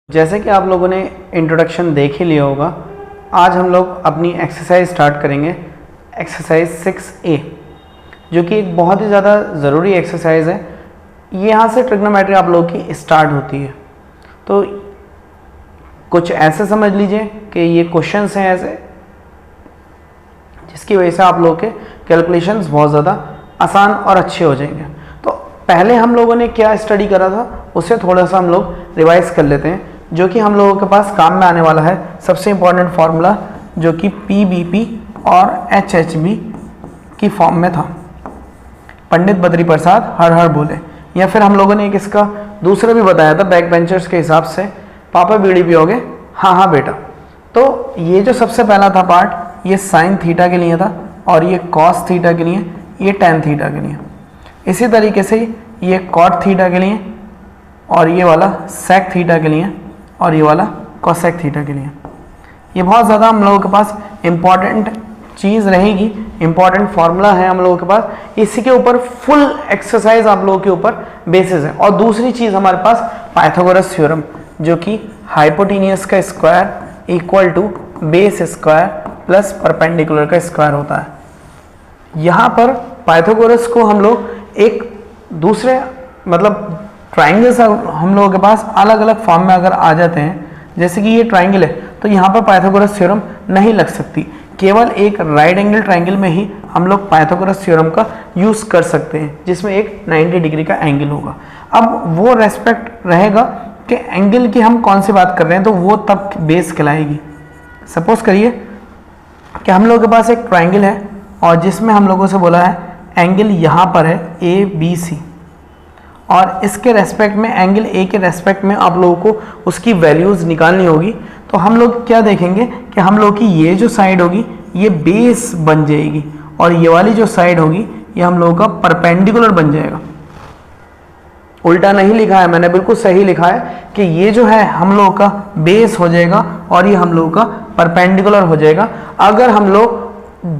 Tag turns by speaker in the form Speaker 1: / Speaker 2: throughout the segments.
Speaker 1: जैसे कि आप लोगों ने इंट्रोडक्शन देख ही लिया होगा, आज हम लोग अपनी एक्सरसाइज स्टार्ट करेंगे एक्सरसाइज 6A, जो कि एक बहुत ही ज़्यादा ज़रूरी एक्सरसाइज है। यहाँ से ट्रिग्नोमेट्री आप लोगों की स्टार्ट होती है। तो कुछ ऐसे समझ लीजिए कि ये क्वेश्चंस हैं ऐसे जिसकी वजह से आप लोगों के कैलकुलेशंस बहुत ज़्यादा आसान और अच्छे हो जाएंगे। तो पहले हम लोगों ने क्या स्टडी करा था उसे थोड़ा सा हम लोग रिवाइज कर लेते हैं, जो कि हम लोगों के पास काम में आने वाला है। सबसे इम्पॉर्टेंट फार्मूला जो कि PBP और HHB की फॉर्म में था, पंडित बद्री प्रसाद हर हर बोले। या फिर हम लोगों ने एक इसका दूसरा भी बताया था बैक बेंचर्स के हिसाब से, पापा बीड़ी पियोगे, हाँ हाँ बेटा। तो ये जो सबसे पहला था पार्ट, ये साइन थीटा के लिए था और ये कॉस थीटा के लिए, ये टैन थीटा के लिए। इसी तरीके से ये कॉट थीटा के लिए और ये वाला सेक थीटा के लिए और ये वाला कोसेक थीटा के लिए। ये बहुत ज़्यादा हम लोगों के पास इम्पॉर्टेंट चीज़ रहेगी, इम्पॉर्टेंट फार्मूला है हम लोगों के पास। इसी के ऊपर फुल एक्सरसाइज आप लोगों के ऊपर बेसिस है। और दूसरी चीज़ हमारे पास पाइथागोरस थ्योरम, जो कि हाइपोटेनियस का square equal to base square plus perpendicular का स्क्वायर होता है। यहाँ पर पाइथागोरस को हम लोग एक दूसरे मतलब ट्राइंगल्स हम लोगों के पास अलग अलग फॉर्म में अगर आ जाते हैं, जैसे कि ये ट्राइंगल है तो यहाँ पर पाइथागोरस थ्योरम नहीं लग सकती। केवल एक राइट एंगल ट्राइंगल में ही हम लोग पाइथागोरस थ्योरम का यूज़ कर सकते हैं, जिसमें एक 90 डिग्री का एंगल होगा। अब वो रेस्पेक्ट रहेगा कि एंगल की हम कौन सी बात कर रहे हैं, तो वो तब बेस कहलाएगी। सपोज करिए कि हम लोगों के पास एक ट्राइंगल है और जिसमें हम लोगों से बोला है एंगल यहाँ पर है ABC, और इसके रेस्पेक्ट में एंगल A के रेस्पेक्ट में आप लोगों को उसकी वैल्यूज़ निकालनी होगी। तो हम लोग क्या देखेंगे कि हम लोग की ये जो साइड होगी ये बेस बन जाएगी और ये वाली जो साइड होगी ये हम लोगों का परपेंडिकुलर बन जाएगा। उल्टा नहीं लिखा है मैंने, बिल्कुल सही लिखा है कि ये जो है हम लोगों का बेस हो जाएगा और ये हम लोगों का परपेंडिकुलर हो जाएगा। अगर हम लोग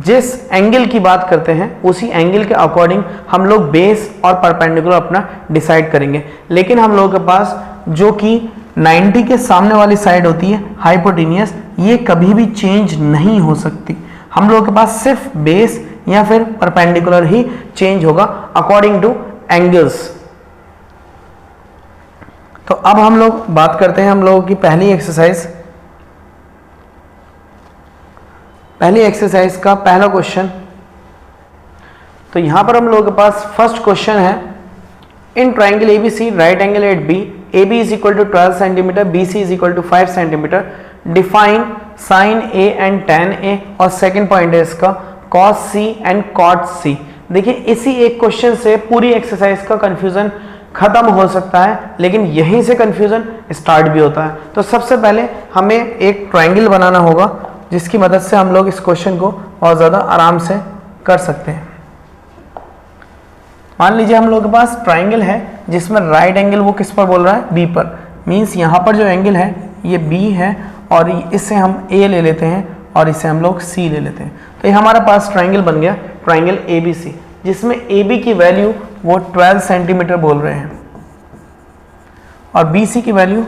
Speaker 1: जिस एंगल की बात करते हैं उसी एंगल के अकॉर्डिंग हम लोग बेस और परपेंडिकुलर अपना डिसाइड करेंगे। लेकिन हम लोगों के पास जो कि 90 के सामने वाली साइड होती है हाइपोटेनियस, ये कभी भी चेंज नहीं हो सकती। हम लोगों के पास सिर्फ बेस या फिर परपेंडिकुलर ही चेंज होगा अकॉर्डिंग टू एंगल्स। तो अब हम लोग बात करते हैं हम लोगों की पहली एक्सरसाइज का पहला क्वेश्चन। तो यहां पर हम लोगों के पास फर्स्ट क्वेश्चन है, in triangle ABC right angle at B, AB is equal to 12 centimetre, BC is equal to 5 centimetre, define sine A and tan A, और सेकंड पॉइंट है इसका cos C and cot C। देखिए इसी एक question से पूरी exercise का confusion खत्म हो सकता है, लेकिन यहीं से कंफ्यूजन स्टार्ट भी होता है। तो सबसे पहले हमें एक ट्राइंगल बनाना होगा जिसकी मदद से हम लोग इस क्वेश्चन को बहुत ज़्यादा आराम से कर सकते हैं। मान लीजिए हम लोग के पास ट्राइंगल है जिसमें राइट एंगल वो किस पर बोल रहा है, B पर। मीन्स यहाँ पर जो एंगल है ये B है और इससे हम A ले लेते हैं और इसे हम लोग C ले लेते हैं। तो ये हमारे पास ट्राइंगल बन गया, ट्राइंगल ABC, जिसमें AB की वैल्यू वो 12 सेंटीमीटर बोल रहे हैं और BC की वैल्यू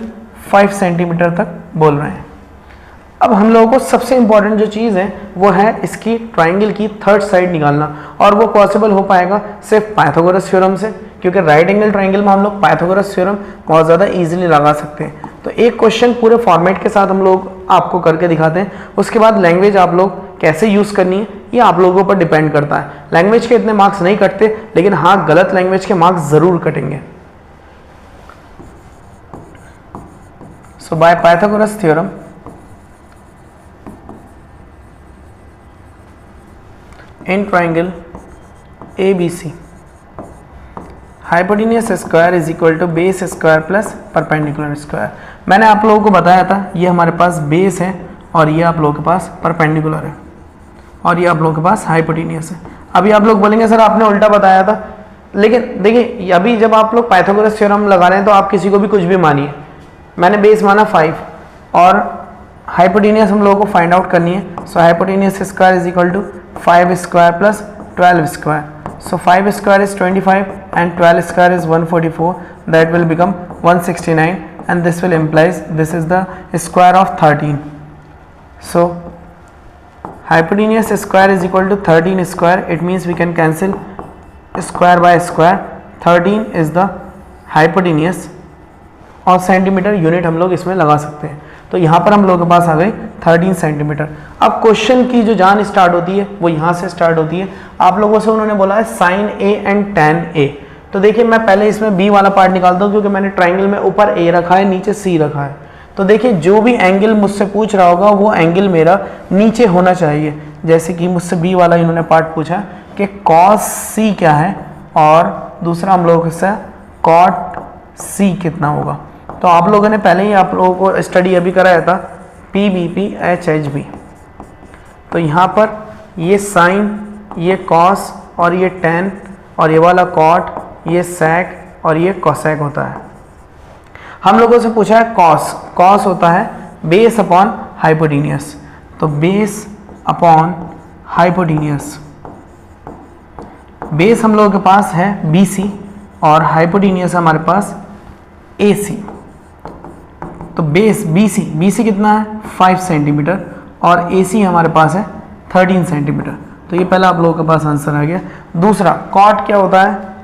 Speaker 1: 5 सेंटीमीटर तक बोल रहे हैं। अब हम लोगों को सबसे इंपॉर्टेंट जो चीज़ है वो है इसकी ट्राइंगल की थर्ड साइड निकालना, और वो पॉसिबल हो पाएगा सिर्फ पाइथागोरस थ्योरम से, क्योंकि राइट एंगल ट्राइंगल में हम लोग पाइथागोरस थ्योरम बहुत ज़्यादा इजीली लगा सकते हैं। तो एक क्वेश्चन पूरे फॉर्मेट के साथ हम लोग आपको करके दिखाते हैं, उसके बाद लैंग्वेज आप लोग कैसे यूज़ करनी है ये आप लोगों पर डिपेंड करता है। लैंग्वेज के इतने मार्क्स नहीं कटते, लेकिन हाँ गलत लैंग्वेज के मार्क्स ज़रूर कटेंगे। So by Pythagoras theorem in triangle ABC, hypotenuse square is equal to base square plus perpendicular square. मैंने आप लोगों को बताया था ये हमारे पास बेस है और ये आप लोगों के पास परपेंडिकुलर है और ये आप लोगों के पास हाइपोटेनियस है। अभी आप लोग बोलेंगे सर आपने उल्टा बताया था, लेकिन देखिए अभी जब आप लोग पाइथागोरस थ्योरम लगा रहे हैं तो आप किसी को भी कुछ भी मानिए। मैंने बेस माना 5 और हाइपोटेनियस हम लोगों को फाइंड आउट करनी है। So hypotenuse square is equal to 5 square plus 12 square. So 5 square is 25 and 12 square is 144. That will become 169 and this will implies this is the square of 13. So hypotenuse square is equal to 13 square. It means we can cancel square by square. 13 is the hypotenuse और centimetre unit हम लोग इसमें लगा सकते हैं. तो यहाँ पर हम लोगों के पास आ गई 13 सेंटीमीटर. अब क्वेश्चन की जो जान स्टार्ट होती है वो यहाँ से स्टार्ट होती है. आप लोगों से उन्होंने बोला है साइन ए एंड टेन ए. तो देखिए मैं पहले इसमें बी वाला पार्ट निकालता हूँ क्योंकि मैंने ट्राइंगल में ऊपर ए रखा है, नीचे सी रखा है. तो देखिए जो भी एंगल मुझसे पूछ रहा होगा वो एंगल मेरा नीचे होना चाहिए. जैसे कि मुझसे बी वाला इन्होंने पार्ट पूछा कि कॉस सी क्या है और दूसरा हम लोग से कॉट सी कितना होगा. तो आप लोगों ने पहले ही आप लोगों को स्टडी अभी कराया था P B P H H B. तो यहाँ पर ये साइन, ये कॉस और ये टेन और ये वाला कॉट, ये सेक और ये कोसेक होता है. हम लोगों से पूछा है कॉस. कॉस होता है बेस अपॉन हाइपोटेनियस. तो बेस अपॉन हाइपोटेनियस, बेस हम लोगों के पास है BC और हाइपोटेनियस हमारे पास AC. तो बेस BC कितना है 5 सेंटीमीटर और AC हमारे पास है 13 सेंटीमीटर. तो ये पहला आप लोगों के पास आंसर आ गया. दूसरा कॉट क्या होता है?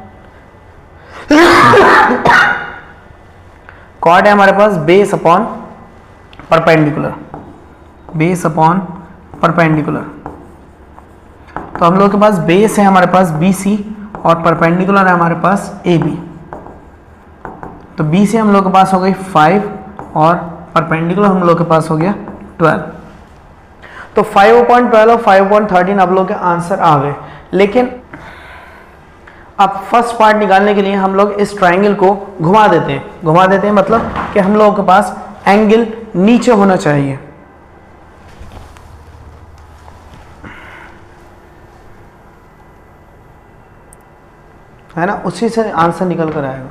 Speaker 1: कॉट है हमारे पास base upon perpendicular. Base upon perpendicular. तो हम लोग के पास बेस है हमारे पास BC और परपेंडिकुलर है हमारे पास AB. तो BC हम लोग के पास हो गई 5 और परपेंडिकुलर हम लोग के पास हो गया 12. तो 5/12 और 5/13 आप लोग के आंसर आ गए. लेकिन अब फर्स्ट पार्ट निकालने के लिए हम लोग इस ट्राइंगल को घुमा देते हैं. घुमा देते हैं मतलब कि हम लोगों के पास एंगल नीचे होना चाहिए. है ना, उसी से आंसर निकल कर आएगा.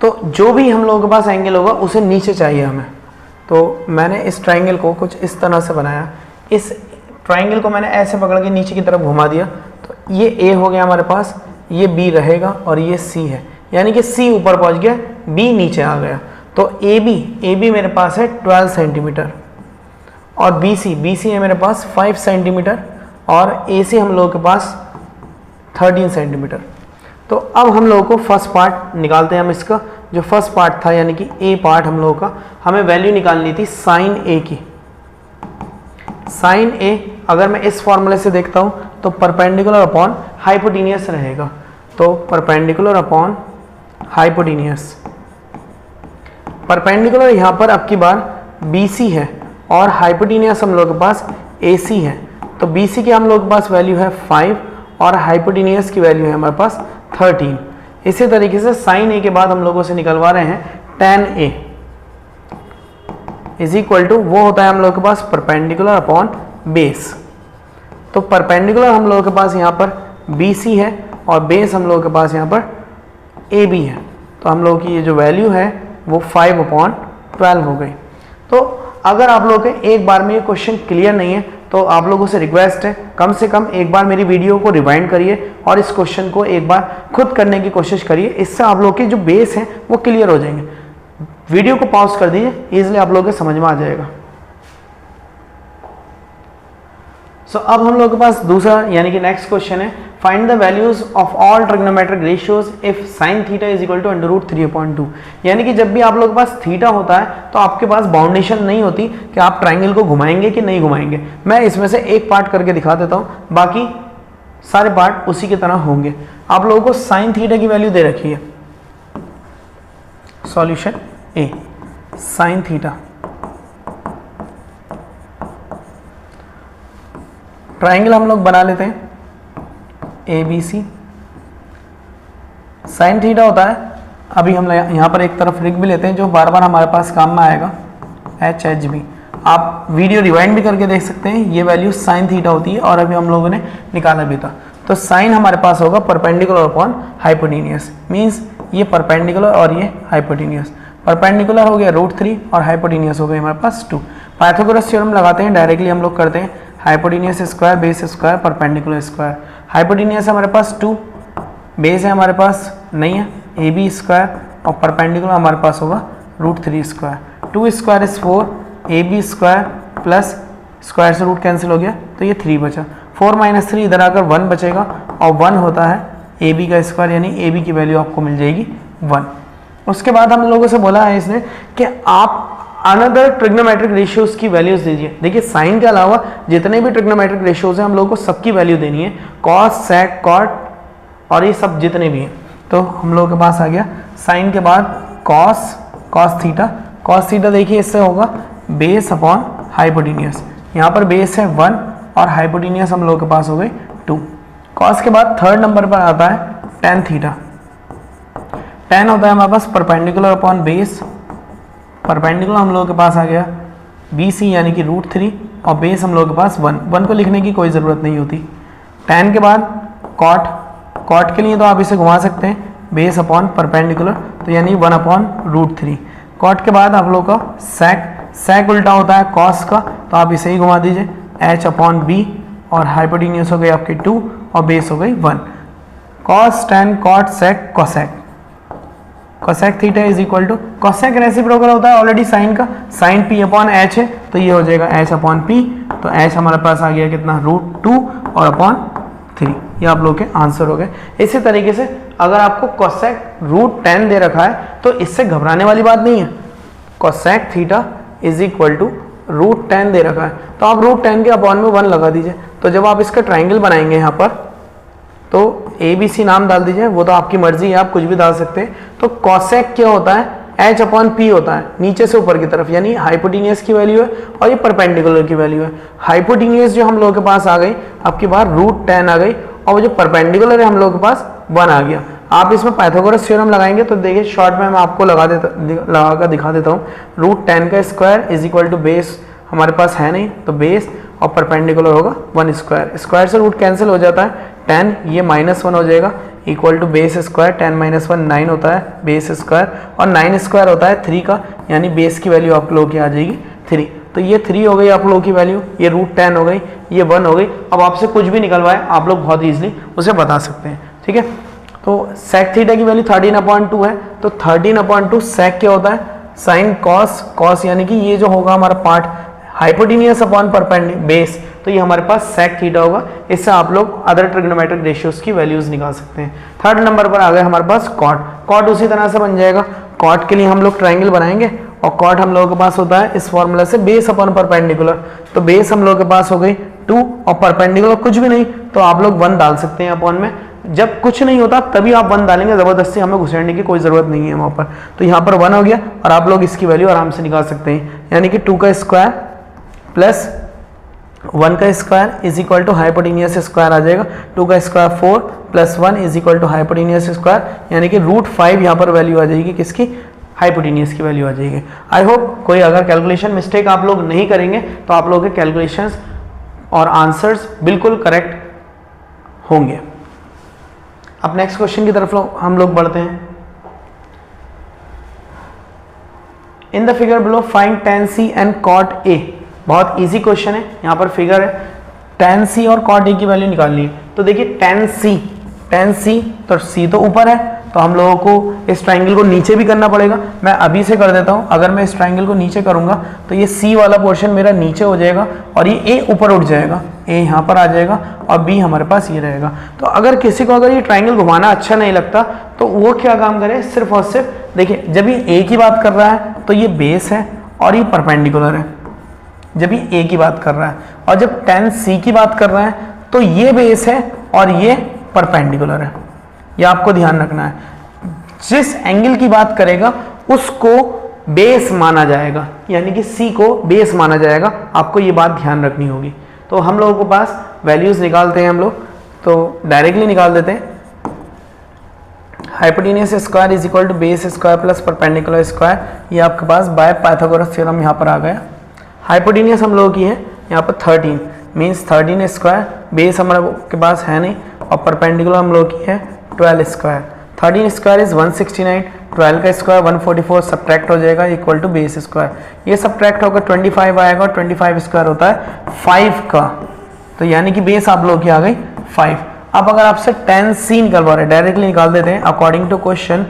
Speaker 1: तो जो भी हम लोगों के पास एंगल होगा उसे नीचे चाहिए हमें. तो मैंने इस ट्राइंगल को कुछ इस तरह से बनाया. इस ट्राइंगल को मैंने ऐसे पकड़ के नीचे की तरफ घुमा दिया. तो ये A हो गया हमारे पास, ये B रहेगा और ये C है. यानी कि C ऊपर पहुंच गया, B नीचे आ गया. तो AB मेरे पास है 12 सेंटीमीटर और BC है मेरे पास 5 सेंटीमीटर और AC हम लोगों के पास 13 सेंटीमीटर. तो अब हम लोगों को फर्स्ट पार्ट निकालते हैं. हम इसका जो फर्स्ट पार्ट था यानी कि A पार्ट हम लोगों का, हमें वैल्यू निकालनी थी साइन A की. साइन A अगर मैं इस फॉर्मूले से देखता हूं तो परपेंडिकुलर अपॉन हाइपोटेनियस रहेगा. तो परपेंडिकुलर अपॉन हाइपोटेनियस. परपेंडिकुलर यहाँ पर अब की बार BC है और हाइपोटेनियस हम लोग के पास AC है. तो BC की हम लोग के पास वैल्यू है 5 और हाइपोटेनियस की वैल्यू है हमारे पास 13. इसी तरीके से साइन A के बाद हम लोगों से निकलवा रहे हैं tan A is equal to, वो होता है हम लोग के पास परपेंडिकुलर अपॉन बेस. तो परपेंडिकुलर हम लोगों के पास यहाँ पर BC है और बेस हम लोगों के पास यहाँ पर AB है. तो हम लोगों की ये जो वैल्यू है वो 5/12 हो गई. तो अगर आप लोगों के एक बार में ये क्वेश्चन क्लियर नहीं है तो आप लोगों से रिक्वेस्ट है कम से कम एक बार मेरी वीडियो को रिवाइंड करिए और इस क्वेश्चन को एक बार खुद करने की कोशिश करिए. इससे आप लोग के जो बेस हैं वो क्लियर हो जाएंगे. वीडियो को पॉज कर दीजिए, इजीली आप लोगों के समझ में आ जाएगा. सो अब हम लोग के पास दूसरा यानी कि नेक्स्ट क्वेश्चन है, find the values of all trigonometric ratios if sin theta is equal to √3/2. यानी कि जब भी आप लोग के पास थीटा होता है तो आपके पास बाउंडेशन नहीं होती कि आप ट्राइंगल को घुमाएंगे कि नहीं घुमाएंगे. मैं इसमें से एक पार्ट करके दिखा देता हूँ, बाकी सारे पार्ट उसी की तरह होंगे. आप लोगों को sin थीटा की वैल्यू दे रखी है. Solution A, sin theta. Triangle हम लोग बना लेते हैं ABC. साइन थीटा होता है, अभी हम यहाँ पर एक तरफ लिख भी लेते हैं जो बार बार हमारे पास काम में आएगा, HHB. आप वीडियो रिवाइंड भी करके देख सकते हैं. ये वैल्यू साइन थीटा होती है और अभी हम लोगों ने निकाला भी था. तो साइन हमारे पास होगा परपेंडिकुलर अपॉन हाइपोटेनियस. मीन्स ये परपेंडिकुलर और ये हाइपोटेनियस. परपेंडिकुलर हो गया √3 और हाइपोटेनियस हो गया हमारे पास 2. पाइथागोरस थ्योरम लगाते हैं, डायरेक्टली हम लोग करते हैं hypotenuse square base square perpendicular square. Hypotenuse हमारे पास 2, बेस है हमारे पास नहीं है AB स्क्वायर और परपेंडिकुलर हमारे पास होगा √3 square. 2 square is 4, AB square plus square से रूट कैंसिल हो गया तो ये 3 बचा। 4 - 3 इधर आकर 1 बचेगा और 1 होता है AB का स्क्वायर, यानी AB की वैल्यू आपको मिल जाएगी 1। उसके बाद हम लोगों से बोला है इसने कि आप अनदर ट्रिग्नोमेट्रिक रेशियोज की वैल्यूज दीजिए। देखिए साइन के अलावा जितने भी ट्रिग्नोमेट्रिक रेशियोज हैं हम लोगों को सबकी वैल्यू देनी है, कॉस, सेक, कॉट और ये सब जितने भी हैं। तो हम लोगों के पास आ गया साइन के बाद कॉस थीटा। कॉस थीटा देखिए इससे होगा बेस अपॉन हाइपोटेन्यूस। यहाँ पर बेस है 1 और हाइपोटेन्यूस हम लोगों के पास हो गई 2। कॉस के बाद थर्ड नंबर पर आता है टेन थीटा। टेन होता है हमारे पास परपेंडिकुलर अपॉन बेस। परपेंडिकुलर हम लोगों के पास आ गया BC यानी कि √3 और बेस हम लोगों के पास 1 को लिखने की कोई ज़रूरत नहीं होती। टेन के बाद कॉट के लिए तो आप इसे घुमा सकते हैं बेस अपॉन परपेंडिकुलर, तो यानी 1/√3। कॉट के बाद आप लोग का सेक उल्टा होता है कॉस का, तो आप इसे ही घुमा दीजिए H/B और हाइपोटेन्यूस हो गई आपकी 2 और बेस हो गई 1। Cos, tan, cot, sec, cosec theta is equal to, cosec reciprocal होता है ऑलरेडी साइन का, साइन P/H है तो ये हो जाएगा H/P। तो H हमारे पास आ गया कितना √2 और अपॉन 3। ये आप लोग के आंसर हो गए। इसी तरीके से अगर आपको कोसेक √10 दे रखा है तो इससे घबराने वाली बात नहीं है। Cosec theta is equal to √10 दे रखा है तो आप √10 के अपॉन में 1 लगा दीजिए। तो जब आप इसका ट्राइंगल बनाएंगे यहाँ पर तो ABC नाम डाल दीजिए, वो तो आपकी मर्जी है, आप कुछ भी डाल सकते हैं। तो कोसेक क्या होता है H/P होता है नीचे से ऊपर की तरफ, यानी हाइपोटेन्यूस की वैल्यू है और ये परपेंडिकुलर की वैल्यू है। हाइपोटेन्यूस जो हम लोगों के पास आ गई आपकी बार √10 आ गई और जो परपेंडिकुलर है हम लोगों के पास 1 आ गया। आप इसमें पाइथागोरस थ्योरम लगाएंगे तो देखिए शॉर्ट में मैं आपको लगा कर दिखा देता हूँ। √10 का square is equal to base हमारे पास है नहीं तो बेस और परपेंडिकुलर होगा 1 स्क्वायर। स्क्वायर से रूट कैंसिल हो जाता है, 10 ये -1 हो जाएगा इक्वल टू बेस स्क्वायर। 10 - 1 9 होता है बेस स्क्वायर और 9 स्क्वायर होता है 3 का, यानी बेस की वैल्यू आप लोगों की आ जाएगी 3। तो ये 3 हो गई आप लोगों की वैल्यू, ये √10 हो गई, ये 1 हो गई। अब आपसे कुछ भी निकलवाए आप लोग बहुत ईजिली उसे बता सकते हैं, ठीक है। तो सेक थीटा की वैल्यू 13/2 है तो 13/2 सेक क्या होता है साइन कॉस यानी कि ये जो होगा हमारा part hypotenuse upon perpendicular base, तो ये हमारे पास सेक थीटा होगा। इससे आप लोग अदर ट्रिग्नोमेट्रिक रेशियोज की वैल्यूज निकाल सकते हैं। थर्ड नंबर पर आ गया हमारे पास कॉट उसी तरह से बन जाएगा। कॉट के लिए हम लोग ट्राइंगल बनाएंगे और कॉट हम लोगों के पास होता है इस फॉर्मूला से बेस अपॉन परपेंडिकुलर। तो बेस हम लोगों के पास हो गई 2 और परपेंडिकुलर कुछ भी नहीं तो आप लोग 1 डाल सकते हैं अपॉन में। जब कुछ नहीं होता तभी आप 1 डालेंगे, जबरदस्ती हमें घुसेड़ने की कोई जरूरत नहीं है वहां पर। तो यहाँ पर 1 हो गया और आप लोग इसकी वैल्यू आराम से निकाल सकते हैं, यानी कि 2 का स्क्वायर प्लस 1 का square is equal to hypotenuse square आ जाएगा। 2 का square 4 plus 1 is equal to hypotenuse square, यानी कि √5 यहाँ पर वैल्यू आ जाएगी किसकी, हाइपोटेन्यूस की वैल्यू आ जाएगी। आई होप कोई अगर कैलकुलेशन मिस्टेक आप लोग नहीं करेंगे तो आप लोगों के कैलकुलेशंस और आंसर्स बिल्कुल करेक्ट होंगे। अब नेक्स्ट क्वेश्चन की तरफ हम लोग बढ़ते हैं। In the figure below find tan C and cot A। बहुत इजी क्वेश्चन है, यहाँ पर फिगर है tan C और cot A की वैल्यू निकालनी है। तो देखिए tan C तो C तो ऊपर है तो हम लोगों को इस ट्राइंगल को नीचे भी करना पड़ेगा। मैं अभी से कर देता हूँ। अगर मैं इस ट्राइंगल को नीचे करूंगा तो ये C वाला पोर्शन मेरा नीचे हो जाएगा और ये A ऊपर उठ जाएगा, A यहाँ पर आ जाएगा और B हमारे पास ये रहेगा। तो अगर किसी को अगर ये ट्राइंगल घुमाना अच्छा नहीं लगता तो वो क्या काम करे, सिर्फ और सिर्फ देखिए जब ये A की बात कर रहा है तो ये बेस है और ये परपेंडिकुलर है, जब ये A की बात कर रहा है, और जब tan C की बात कर रहा है तो ये बेस है और ये परपेंडिकुलर है। ये आपको ध्यान रखना है, जिस एंगल की बात करेगा उसको बेस माना जाएगा, यानी कि C को बेस माना जाएगा। आपको ये बात ध्यान रखनी होगी। तो हम लोगों के पास वैल्यूज निकालते हैं हम लोग, तो डायरेक्टली निकाल देते हैं। Hypotenuse square is equal to base square plus perpendicular square, ये आपके पास बाय पाइथागोरस थ्योरम यहाँ पर आ गया। हाइपोटेन्यूस हम लोगों की है यहाँ पर 13 मीन्स 13 स्क्वायर, बेस हमारे के पास है नहीं, और परपेंडिकुलर हम लोगों की है 12 स्क्वायर। 13 स्क्वायर इज 169, 12 का स्क्वायर 144 सब्ट्रैक्ट हो जाएगा इक्वल टू बेस स्क्वायर। ये सब्ट्रैक्ट होकर 25 आएगा और 25 स्क्वायर होता है 5 का, तो यानी कि बेस आप लोगों की आ गई 5। अब अगर आपसे tan C निकलवा रहे, डायरेक्टली निकाल देते हैं। According to question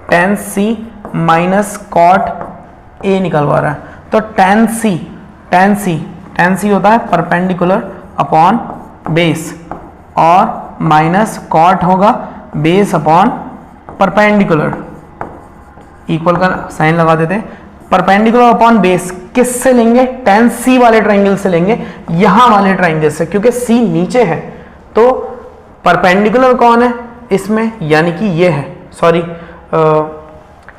Speaker 1: tan c minus cot a निकलवा रहा है। तो tan c होता है परपेंडिकुलर अपॉन बेस और माइनस cot होगा बेस अपॉन परपेंडिकुलर, इक्वल का साइन लगा देते हैं। परपेंडिकुलर अपॉन बेस किससे लेंगे? tan c वाले ट्राइंगल से लेंगे, यहां वाले ट्राइंगल से, क्योंकि c नीचे है। तो परपेंडिकुलर कौन है इसमें? यानी कि ये है, सॉरी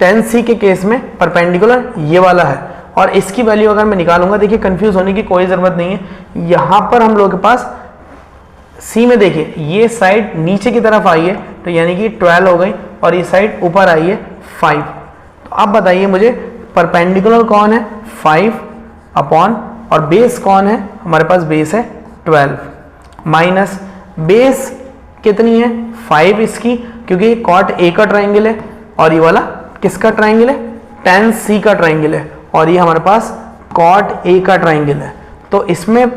Speaker 1: tan c के केस में परपेंडिकुलर ये वाला है। और इसकी वैल्यू अगर मैं निकालूंगा, देखिए कंफ्यूज होने की कोई ज़रूरत नहीं है। यहाँ पर हम लोग के पास C में देखिए ये साइड नीचे की तरफ आई है, तो यानी कि 12 हो गई, और ये साइड ऊपर आई है 5। तो अब बताइए मुझे परपेंडिकुलर कौन है? 5 अपॉन, और बेस कौन है? हमारे पास बेस है 12, माइनस बेस कितनी है? 5 इसकी, क्योंकि ये cot A का ट्राइंगल है और ये वाला किसका ट्राइंगल है? tan C का ट्राइंगल है, और ये हमारे पास cot A का ट्राइंगल है। तो इसमें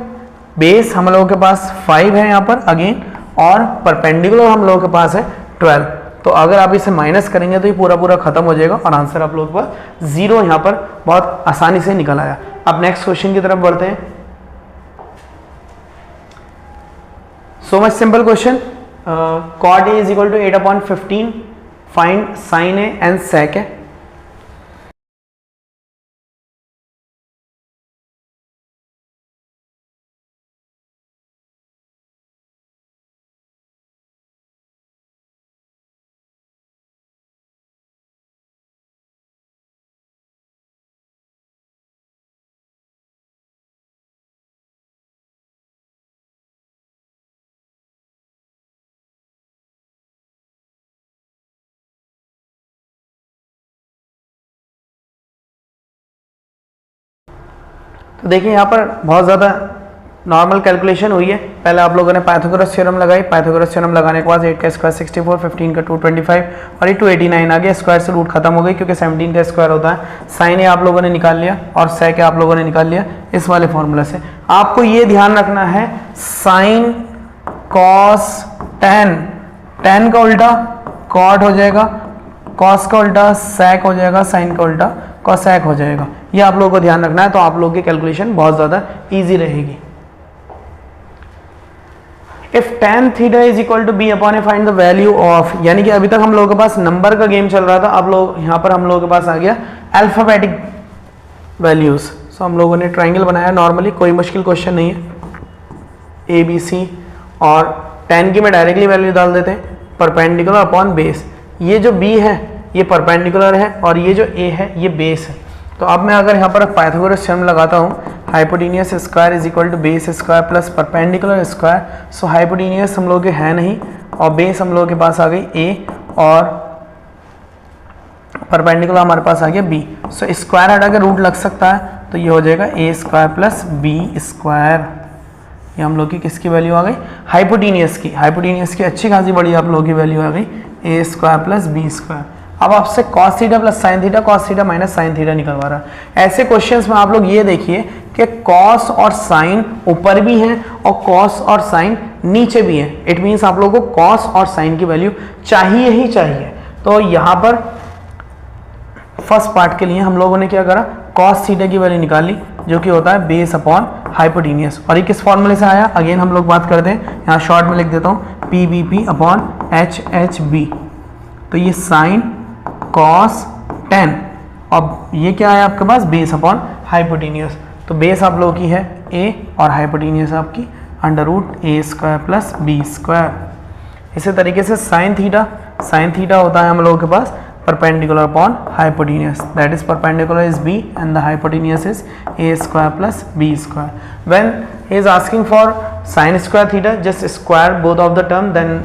Speaker 1: बेस हम लोगों के पास 5 है यहाँ पर अगेन, और परपेंडिकुलर हम लोगों के पास है 12। तो अगर आप इसे माइनस करेंगे तो ये पूरा खत्म हो जाएगा, और आंसर आप लोगों के पास 0 यहाँ पर बहुत आसानी से निकल आया। अब नेक्स्ट क्वेश्चन की तरफ बढ़ते हैं। So much simple question. cot A is equal to 8/15, find sin A and sec A। तो देखिए यहाँ पर बहुत ज़्यादा नॉर्मल कैलकुलेशन हुई है। पहले आप लोगों ने पाइथागोरस थ्योरम लगाई, पाइथागोरस थ्योरम लगाने के बाद 8 का स्क्वायर 64, 15 का 225 और ये 289 आ गया। स्क्वायर से रूट खत्म हो गई, क्योंकि 17 का स्क्वायर होता है। साइन ए आप लोगों ने निकाल लिया और सेक आप लोगों ने निकाल लिया इस वाले फॉर्मूला से। आपको ये ध्यान रखना है साइन कॉस टेन का उल्टा कॉट हो जाएगा, कॉस का उल्टा सेक हो जाएगा, साइन का उल्टा कॉसेक हो जाएगा। ये आप लोगों को ध्यान रखना है, तो आप लोगों की कैलकुलेशन बहुत ज़्यादा ईजी रहेगी। If tan theta is equal to B upon A find the value of, यानी कि अभी तक हम लोगों के पास नंबर का गेम चल रहा था, अब लोग यहाँ पर हम लोगों के पास आ गया अल्फाबेटिक वैल्यूज। सो हम लोगों ने ट्राइंगल बनाया नॉर्मली, कोई मुश्किल क्वेश्चन नहीं है। ABC और tan की मैं डायरेक्टली वैल्यू डाल देते हैं, परपेंडिकुलर अपॉन बेस। ये जो B है ये परपेंडिकुलर है और ये जो A है ये बेस है। तो अब मैं अगर यहाँ पर पाइथागोरस थ्योरम लगाता हूँ, hypotenuse square is equal to base square plus perpendicular square. So hypotenuse हम लोग के है नहीं और बेस हम लोगों के पास आ गई A और परपेंडिकुलर हमारे पास आ गया B। सो स्क्वायर हटा के रूट लग सकता है, तो ये हो जाएगा A square plus B square. ये हम लोग की किसकी वैल्यू आ गई? हाइपोटेनियस की। हाइपोटेनियस की अच्छी खासी बड़ी आप लोगों की वैल्यू आ गई A square plus B square. अब आपसे cos theta plus sine theta, cos theta minus sine theta निकलवा रहा है। ऐसे क्वेश्चंस में आप लोग ये देखिए कि cos और साइन ऊपर भी हैं और cos और साइन नीचे भी हैं। इट मीन्स आप लोगों को cos और साइन की वैल्यू चाहिए ही चाहिए। तो यहाँ पर फर्स्ट पार्ट के लिए हम लोगों ने क्या करा, cos थीटा की वैल्यू निकाली, जो कि होता है बेस अपॉन हाइपोटेनियस। और ये किस फॉर्मूले से आया? अगेन हम लोग बात करते हैं, यहाँ शॉर्ट में लिख देता हूँ PBP अपॉन HHB। तो ये साइन कॉस 10, अब ये क्या है आपके पास? Base upon hypotenuse. तो बेस आप लोगों की है A और हाइपोटेनियस आपकी under root A square plus B square. इसी तरीके से साइन थीटा होता है हम लोगों के पास perpendicular upon hypotenuse, that is perpendicular is B and the hypotenuse is A square plus B square. When he is asking for sine square theta, just square both of the term, then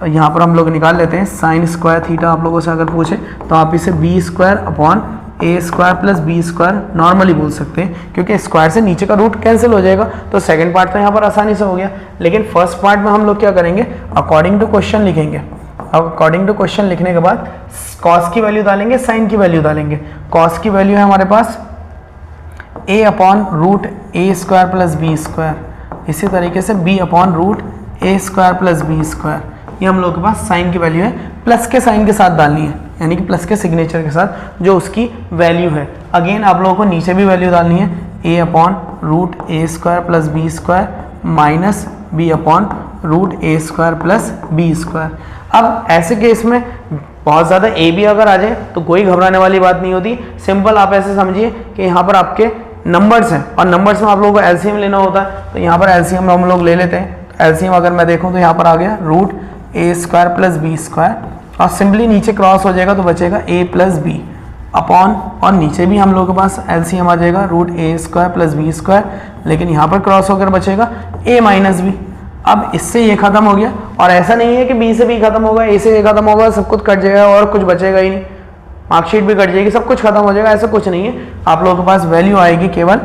Speaker 1: यहाँ पर हम लोग निकाल लेते हैं sign square theta. आप लोगों से अगर पूछे तो आप इसे B square upon A square plus B square normally बोल सकते हैं, क्योंकि स्क्वायर से नीचे का रूट कैंसिल हो जाएगा। तो सेकंड पार्ट तो यहाँ पर आसानी से हो गया, लेकिन फर्स्ट पार्ट में हम लोग क्या करेंगे, अकॉर्डिंग टू क्वेश्चन लिखेंगे। अब अकॉर्डिंग टू क्वेश्चन लिखने के बाद कॉस की वैल्यू डालेंगे, साइन की वैल्यू डालेंगे। कॉस की वैल्यू है हमारे पास A upon root A square plus B square. इसी तरीके से B upon root A square plus B square. ये हम लोग के पास साइन की वैल्यू है, प्लस के साइन के साथ डालनी है। यानी कि प्लस के सिग्नेचर के साथ जो उसकी वैल्यू है। अगेन आप लोगों को नीचे भी वैल्यू डालनी है, a upon root A square plus B square minus b upon root A square plus B square. अब ऐसे केस में बहुत ज़्यादा a भी अगर आ जाए तो कोई घबराने वाली बात नहीं होती। सिंपल आप ऐसे समझिए कि यहाँ पर आपके नंबर्स हैं और नंबर्स में आप लोगों को एलसीएम लेना होता है, तो यहाँ पर एलसीएम हम लोग ले लेते हैं। एलसीएम अगर मैं देखूँ तो यहाँ पर आ गया root A square plus B square, और सिंपली नीचे क्रॉस हो जाएगा तो बचेगा a प्लस बी अपॉन, और नीचे भी हम लोगों के पास एलसीएम आ जाएगा root A square plus B square, लेकिन यहाँ पर क्रॉस होकर बचेगा a माइनस बी। अब इससे ये खत्म हो गया, और ऐसा नहीं है कि b से b खत्म होगा, a से a खत्म होगा, सब कुछ कट जाएगा और कुछ बचेगा ही नहीं, मार्कशीट भी कट जाएगी, सब कुछ खत्म हो जाएगा, ऐसा कुछ नहीं है। आप लोगों के पास वैल्यू आएगी केवल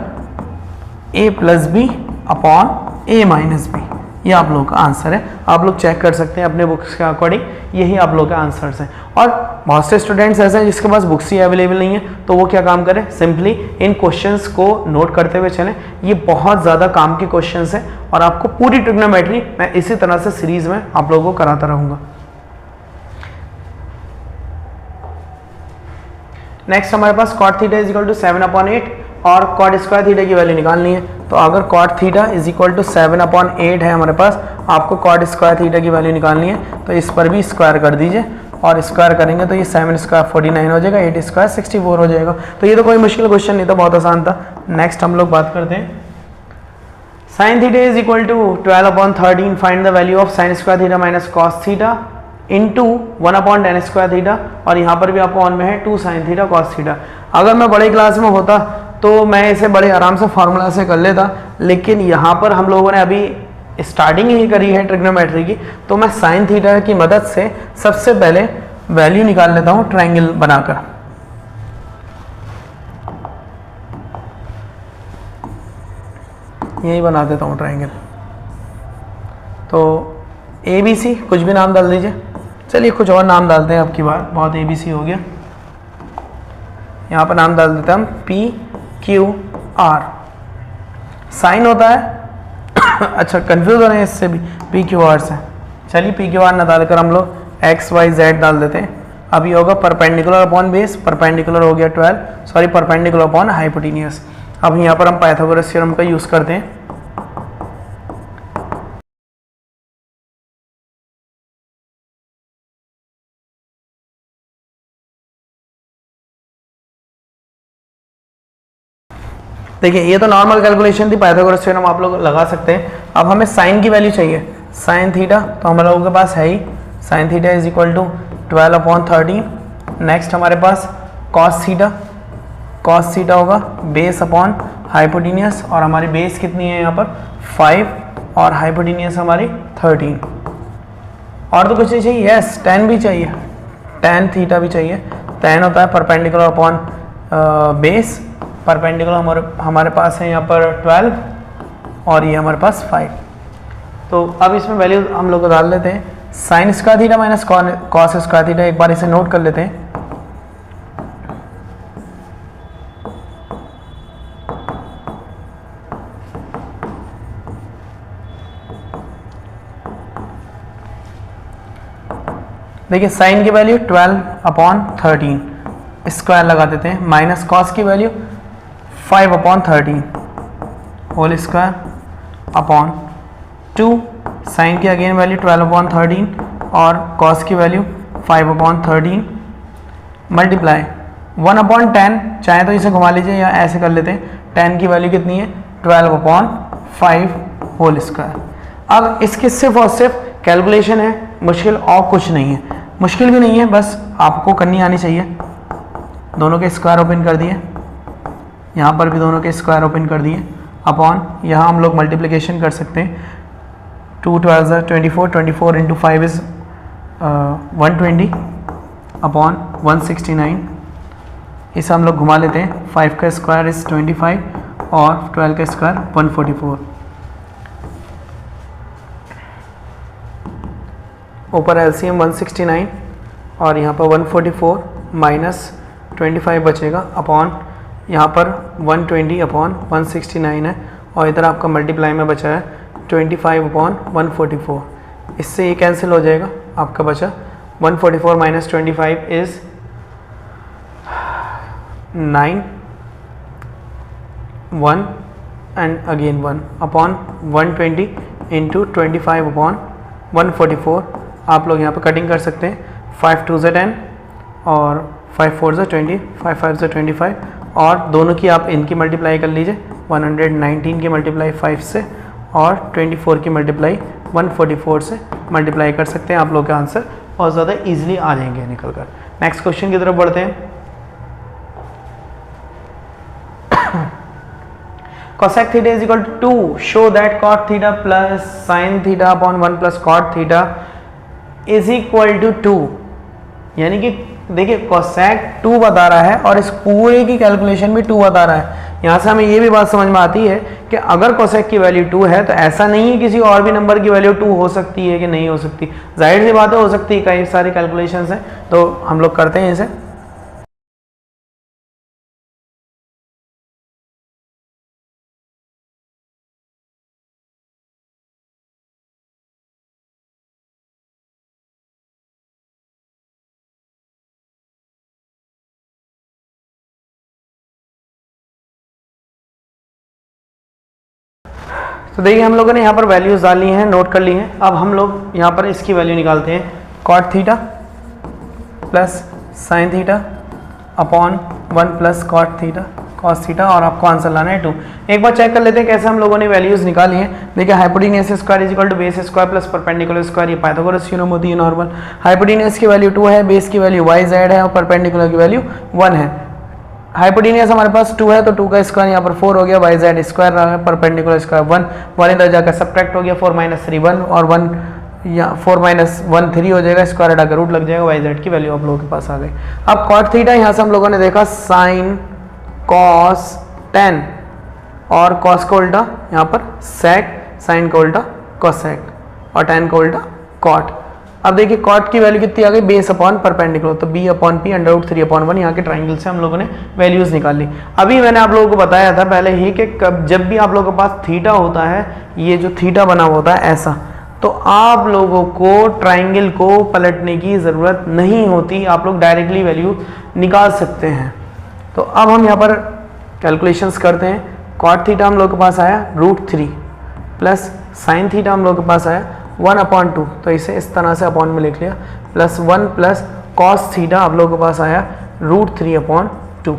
Speaker 1: a plus B upon a minus B. ये आप लोगों का आंसर है। आप लोग चेक कर सकते हैं अपने बुक्स के अकॉर्डिंग, यही आप लोगों के आंसर्स हैं। और बहुत से स्टूडेंट्स ऐसे हैं जिसके पास बुक्स ही अवेलेबल नहीं है, तो वो क्या काम करें, सिंपली इन क्वेश्चंस को नोट करते हुए चलें। ये बहुत ज़्यादा काम के क्वेश्चंस हैं और आपको पूरी ट्रिग्नोमेट्री मैं इसी तरह से सीरीज में आप लोगों को कराता रहूँगा। नेक्स्ट हमारे पास cot theta is equal to 7/8 और कॉट स्क्वायर थीटा की वैल्यू निकालनी है। तो अगर cot theta is equal to 7/8 है हमारे पास, आपको कॉट स्क्वायर थीटा की वैल्यू निकालनी है, तो इस पर भी स्क्वायर कर दीजिए, और स्क्वायर करेंगे तो ये 7 स्क्वायर 49 हो जाएगा, 8 स्क्वायर 64 हो जाएगा। तो ये तो कोई मुश्किल क्वेश्चन नहीं था, बहुत आसान था। नेक्स्ट हम लोग बात करते हैं sine theta is equal to 12/13, find the value of sine square theta minus cos theta into 1/tan square theta, और यहाँ पर भी आपको ऑन में है 2 साइन थीटा कॉस थीटा। अगर मैं बड़े क्लास में होता तो मैं इसे बड़े आराम से फार्मूला से कर लेता, लेकिन यहाँ पर हम लोगों ने अभी स्टार्टिंग ही करी है ट्रिग्नोमेट्री की, तो मैं साइन थीटा की मदद से सबसे पहले वैल्यू निकाल लेता हूँ ट्रायंगल बनाकर। यही बना देता हूँ ट्रायंगल। तो ABC कुछ भी नाम डाल दीजिए, चलिए कुछ और नाम डालते हैं अब की बार, बहुत ABC हो गया। यहाँ पर नाम डाल देते हैं हम PQR। साइन होता है अच्छा कंफ्यूज हो रहे हैं इससे भी, PQR से। चलिए PQR ना डालकर हम लोग XYZ डाल देते हैं। अब ये होगा परपेंडिकुलर अपॉन बेस, परपेंडिकुलर हो गया 12, सॉरी परपेंडिकुलर अपॉन हाइपोटेन्यूस। अब यहाँ पर हम पाइथागोरस थ्योरम का यूज़ करते हैं। देखिए ये तो नॉर्मल कैलकुलेशन थी, पाइथागोरस थ्योरम आप लोग लगा सकते हैं। अब हमें साइन की वैल्यू चाहिए, साइन थीटा तो हम लोगों के पास है ही, sine theta is equal to 12/13। Next हमारे पास कॉस थीटा, कॉस थीटा होगा बेस अपॉन हाइपोटेन्यूस, और हमारी बेस कितनी है यहाँ पर 5 और हाइपोटेन्यूस हमारी 13। और तो कुछ नहीं चाहिए, यस tan भी चाहिए, tan थीटा भी चाहिए। tan होता है परपेंडिकुलर अपॉन बेस, परपेंडिकुलर हमारे पास है यहाँ पर 12 और ये हमारे पास 5। तो अब इसमें वैल्यू हम लोग डाल लेते हैं, sign square theta minus cos square theta. एक बार इसे नोट कर लेते हैं। देखिए साइन की वैल्यू 12/13, स्क्वायर लगा देते हैं, माइनस कॉस की value 5/13 whole square upon 2, sine की अगेन वैल्यू 12/13 और कॉस की वैल्यू 5/13 मल्टीप्लाई 1/10, चाहे तो इसे घुमा लीजिए या ऐसे कर लेते हैं। tan की वैल्यू कितनी है 12/5 होल स्क्वायर। अब इसकी सिर्फ और सिर्फ कैलकुलेशन है, मुश्किल और कुछ नहीं है, मुश्किल भी नहीं है, बस आपको करनी आनी चाहिए। दोनों के स्क्वायर ओपन कर दिए, यहाँ पर भी दोनों के स्क्वायर ओपन कर दिए, अपॉन यहाँ हम लोग मल्टीप्लिकेशन कर सकते हैं। 2 12 24, 24 इंटू 5 इज़ 120 अपॉन 169। इसे हम लोग घुमा लेते हैं, 5 का स्क्वायर इज़ 25 और 12 का स्क्वायर 144। ऊपर एलसीएम 169 और यहाँ पर 144 माइनस 25 बचेगा अपॉन यहाँ पर 120 अपॉन 169 है, और इधर आपका मल्टीप्लाई में बचा है 25/144। इससे ये कैंसिल हो जाएगा, आपका बचा 144 minus 25 is 9 1 and again 1 upon 120 into 25 upon 144। आप लोग यहाँ पर कटिंग कर सकते हैं। 5 2 ज़ा 10 और 5 4 ज़ा 20, 5 5 ज़ा 25, और दोनों की आप इनकी मल्टीप्लाई कर लीजिए। 119 की मल्टीप्लाई 5 से और 24 की मल्टीप्लाई 144 से मल्टीप्लाई कर सकते हैं। आप लोग का आंसर बहुत ज़्यादा इजीली आ जाएंगे निकल कर। नेक्स्ट क्वेश्चन की तरफ बढ़ते हैं। cosec theta is equal to 2, show that cot theta plus sin theta upon 1 plus cot theta is equal to 2। यानी कि देखिए cosec 2 बता रहा है और इस पूरे की कैलकुलेशन भी 2 बता रहा है। यहाँ से हमें ये भी बात समझ में आती है कि अगर cosec की वैल्यू 2 है तो ऐसा नहीं है किसी और भी नंबर की वैल्यू 2 हो सकती है कि नहीं हो सकती। जाहिर सी बात है हो सकती है, कई सारी कैलकुलेशंस हैं, तो हम लोग करते हैं इसे। तो देखिए हम लोगों ने यहाँ पर वैल्यूज़ डाली हैं, नोट कर ली हैं। अब हम लोग यहाँ पर इसकी वैल्यू निकालते हैं। Cot theta plus sine theta upon 1 plus cot theta cos theta, और आपको आंसर लाना है 2। एक बार चेक कर लेते हैं कैसे हम लोगों ने वैल्यूज़ निकाली हैं। देखिए hypotenuse square is equal to base square plus perpendicular square, ये पाइथागोरस थ्योरम होती है नॉर्मल। हाइपोटेन्यूस की वैल्यू 2 है, बेस की वैल्यू yz है और परपेंडिकुलर की वैल्यू 1 है। हाइपोटेन्यूस हमारे पास 2 है तो 2 का स्क्वायर यहाँ पर 4 हो गया, yz स्क्वायर रहा है, परपेंडिकुलर स्क्वायर 1 इधर जाकर सब्ट्रैक्ट हो गया, 4 - 3 1 और 1 या 4 - 1 3 हो जाएगा, स्क्वायर हटा कर रूट लग जाएगा, yz की वैल्यू आप लोगों के पास आ गई। अब कॉट थीटा यहाँ से हम लोगों ने देखा साइन कॉस टेन, और कॉस का उल्टा यहाँ पर सेक, साइन का उल्टा कोसेक और टेन का उल्टा कॉट। अब देखिए कॉट की वैल्यू कितनी आ गई, बेस अपॉन परपेंडिकुलर, तो b अपॉन p √3/1 यहाँ के ट्राइंगल से हम लोगों ने वैल्यूज निकाल ली। अभी मैंने आप लोगों को बताया था पहले ही कि जब भी आप लोगों के पास थीटा होता है, ये जो थीटा बना हुआ होता है ऐसा, तो आप लोगों को ट्राइंगल को पलटने की ज़रूरत नहीं होती, आप लोग डायरेक्टली वैल्यू निकाल सकते हैं। तो अब हम यहाँ पर कैलकुलेशंस करते हैं। कॉट थीटा हम लोग के पास आया √3 प्लस साइन थीटा हम लोग के पास आया 1/2, तो इसे इस तरह से अपॉन में लिख लिया, प्लस 1 प्लस कॉस थीटा आप लोगों के पास आया √3/2।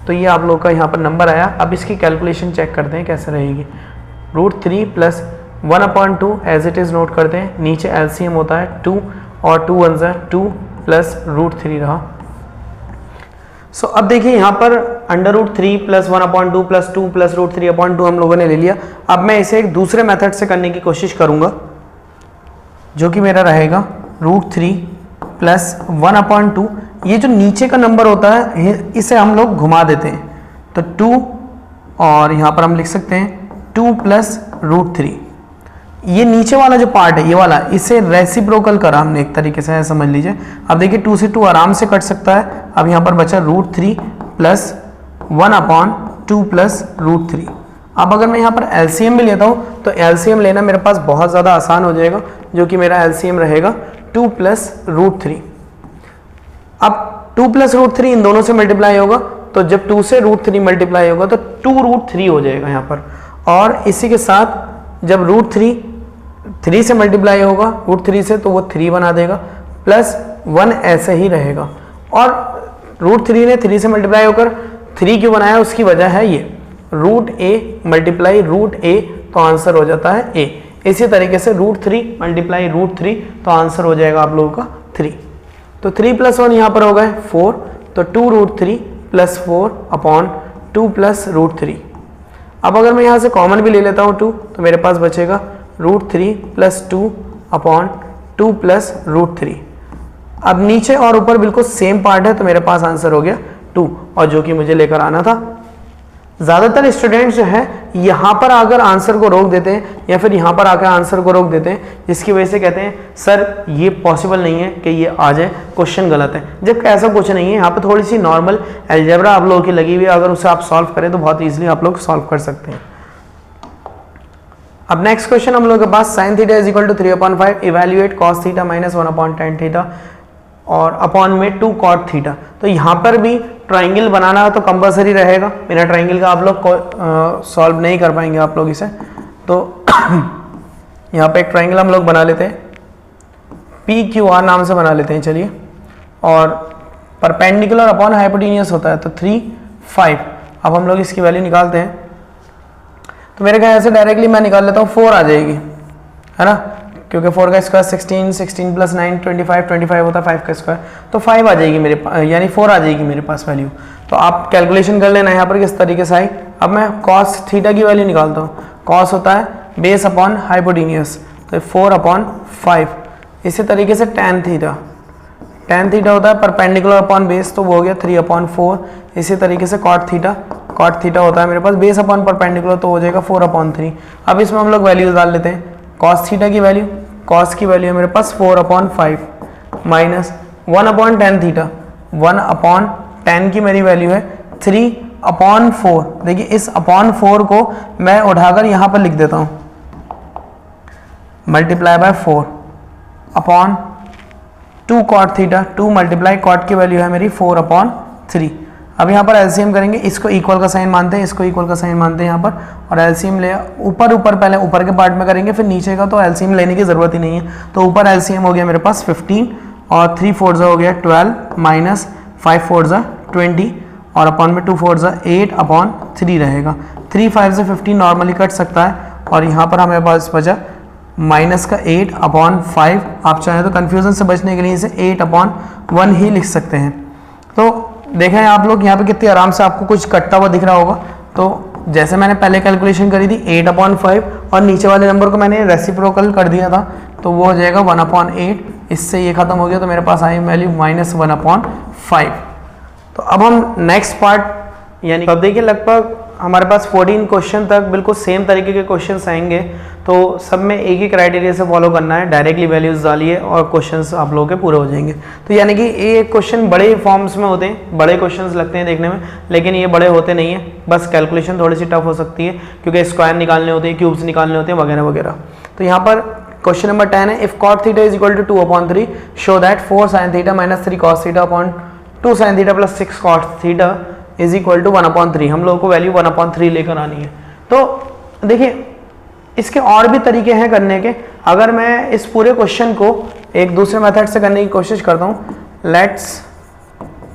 Speaker 1: तो ये आप लोग का यहाँ पर नंबर आया। अब इसकी कैलकुलेशन चेक करते हैं कैसे रहेगी। √3 plus 1/2 as it is note करते हैं, नीचे एलसीएम होता है 2 और 2 1 ज़ा 2 प्लस √3 रहा। सो अब देखिए यहाँ पर √3 प्लस 1/2 प्लस 2 प्लस √3/2 हम लोगों ने ले लिया। अब मैं इसे एक दूसरे मेथड से करने की कोशिश करूँगा, जो कि मेरा रहेगा √3 प्लस 1/2। ये जो नीचे का नंबर होता है इसे हम लोग घुमा देते हैं, तो 2 और यहाँ पर हम लिख सकते हैं 2 प्लस √3। ये नीचे वाला जो पार्ट है ये वाला, इसे रेसिप्रोकल करा हमने एक तरीके से, समझ लीजिए। अब देखिए 2 से 2 आराम से कट सकता है। अब यहाँ पर बचा √3 प्लस 1/2 प्लस √3। अब अगर मैं यहाँ पर एलसीएम भी लेता हूँ तो एलसीएम लेना मेरे पास बहुत ज़्यादा आसान हो जाएगा, जो कि मेरा एलसीएम रहेगा 2 प्लस √3। अब 2 प्लस √3 इन दोनों से मल्टीप्लाई होगा, तो जब 2 से √3 मल्टीप्लाई होगा तो 2√3 हो जाएगा यहाँ पर। और इसी के साथ जब √3 3 से मल्टीप्लाई होगा √3 से, तो वो 3 बना देगा, प्लस 1 ऐसे ही रहेगा। और √3 ने 3 से मल्टीप्लाई होकर 3 क्यों बनाया, उसकी वजह है ये √a मल्टीप्लाई √a, तो आंसर हो जाता है a। इसी तरीके से √3 मल्टीप्लाई √3, तो आंसर हो जाएगा आप लोगों का 3। तो 3 + 1 यहाँ पर हो गए 4, तो 2√3 प्लस 4/2 प्लस √3। अब अगर मैं यहाँ से कॉमन भी ले लेता हूँ 2, तो मेरे पास बचेगा √3 प्लस 2/2 प्लस √3। अब नीचे और ऊपर बिल्कुल सेम पार्ट है, तो मेरे पास आंसर हो गया 2, और जो कि मुझे लेकर आना था। ज़्यादातर स्टूडेंट्स जो है यहाँ पर आकर आंसर को रोक देते हैं, या फिर यहाँ पर आकर आंसर को रोक देते हैं, जिसकी वजह से कहते हैं सर ये पॉसिबल नहीं है कि ये आ जाए, क्वेश्चन गलत है। जबकि ऐसा कुछ नहीं है, यहाँ पर थोड़ी सी नॉर्मल अलजेब्रा आप लोगों की लगी हुई है, अगर उसे आप सॉल्व करें तो बहुत ईजिली आप लोग सॉल्व कर सकते हैं। अब नेक्स्ट क्वेश्चन हम लोग के पास sin theta is equal to 3/5, evaluate cos theta minus 1/tan theta और अपॉन में 2 cot थीटा। तो यहाँ पर भी ट्राइंगल बनाना तो कंपलसरी रहेगा, बिना ट्राइंगल का आप लोग सॉल्व नहीं कर पाएंगे आप लोग इसे। तो यहाँ पे एक ट्राइंगल हम लोग बना लेते हैं, PQR नाम से बना लेते हैं चलिए, और परपेंडिकुलर अपॉन हाइपोटेन्यूस होता है तो 3 5। अब हम लोग इसकी वैल्यू निकालते हैं, तो मेरे ख्याल से डायरेक्टली मैं निकाल लेता हूँ 4 आ जाएगी, है ना, क्योंकि 4 का स्क्वायर 16, 16 प्लस 9 25, 25 होता है 5 का स्क्वायर, तो 5 आ जाएगी मेरे पास, यानी 4 आ जाएगी मेरे पास वैल्यू। तो आप कैलकुलेशन कर लेना यहाँ पर किस तरीके से आई। अब मैं कॉस थीटा की वैल्यू निकालता हूँ। कॉस होता है बेस अपॉन हाइपोटेन्यूस, तो 4/5। इसी तरीके से टैन थीटा होता है परपेंडिकुलर अपॉन बेस, तो वो हो गया 3/4। इसी तरीके से कॉट थीटा होता है मेरे पास बेस अपॉन परपेंडिकुलर, तो हो जाएगा 4/3। अब इसमें हम लोग वैल्यूज डाल लेते हैं। कॉस थीटा की वैल्यू, कॉस की वैल्यू है मेरे पास 4/5 माइनस 1/tan थीटा, 1/tan की मेरी वैल्यू है 3/4। देखिए इस अपॉन 4 को मैं उठाकर यहाँ पर लिख देता हूँ, multiply by 4 upon 2 cot theta, 2 multiply cot की वैल्यू है मेरी 4/3। अब यहाँ पर एलसीएम करेंगे, इसको इक्वल का साइन मानते हैं, इसको इक्वल का साइन मानते हैं यहाँ पर, और एलसीएम ले ऊपर पहले ऊपर के पार्ट में करेंगे, फिर नीचे का तो एलसीएम लेने की जरूरत ही नहीं है। तो ऊपर एलसीएम हो गया मेरे पास 15 और 3 4 हो गया 12 माइनस 5 4 20 और अपॉन में 2 4 8/3 रहेगा। 3 5 से 15 नॉर्मली कट सकता है, और यहाँ पर हमारे पास बचा माइनस का 8/5। आप चाहें तो कन्फ्यूजन से बचने के लिए इसे 8/1 ही लिख सकते हैं। तो देखें आप लोग यहाँ पे कितनी आराम से आपको कुछ कटता हुआ दिख रहा होगा। तो जैसे मैंने पहले कैलकुलेशन करी थी 8/5 और नीचे वाले नंबर को मैंने रेसिप्रोकल कर दिया था, तो वो हो जाएगा 1/8। इससे ये खत्म हो गया, तो मेरे पास आई वैल्यू -1/5। तो अब हम नेक्स्ट पार्ट, यानी अब देखिए लगभग हमारे पास 14 क्वेश्चन तक बिल्कुल सेम तरीके के क्वेश्चंस आएंगे। तो सब में एक ही क्राइटेरिया से फॉलो करना है, डायरेक्टली वैल्यूज डालिए और क्वेश्चंस आप लोगों के पूरे हो जाएंगे। तो यानी कि ये क्वेश्चन बड़े फॉर्म्स में होते हैं, बड़े क्वेश्चंस लगते हैं देखने में, लेकिन ये बड़े होते नहीं है, बस कैलकुलेशन थोड़ी सी टफ हो सकती है क्योंकि स्क्वायर निकालने होते हैं, क्यूब्स निकालने होते हैं वगैरह वगैरह। तो यहाँ पर क्वेश्चन नंबर 10 है, if cot theta is equal to 2/3 show that 4 sin theta minus 3 cos theta upon 2 sin theta plus 6 cos theta is equal to 1/3। हम लोगों को वैल्यू 1/3 लेकर आनी है। तो देखिए इसके और भी तरीके हैं करने के। अगर मैं इस पूरे क्वेश्चन को एक दूसरे मेथड से करने की कोशिश करता हूं, लेट्स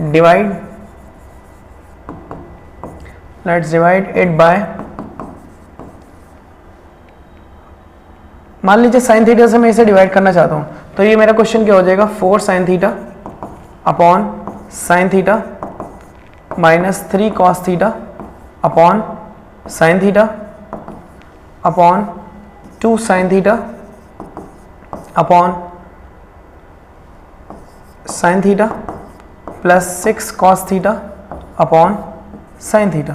Speaker 1: डिवाइड इट बाय, मान लीजिए sin थीटा से मैं इसे डिवाइड करना चाहता हूं, तो ये मेरा क्वेश्चन क्या हो जाएगा 4 sin theta upon sin theta minus 3 cos theta upon sin theta upon 2 sin theta upon sin theta plus 6 cos theta upon sin theta.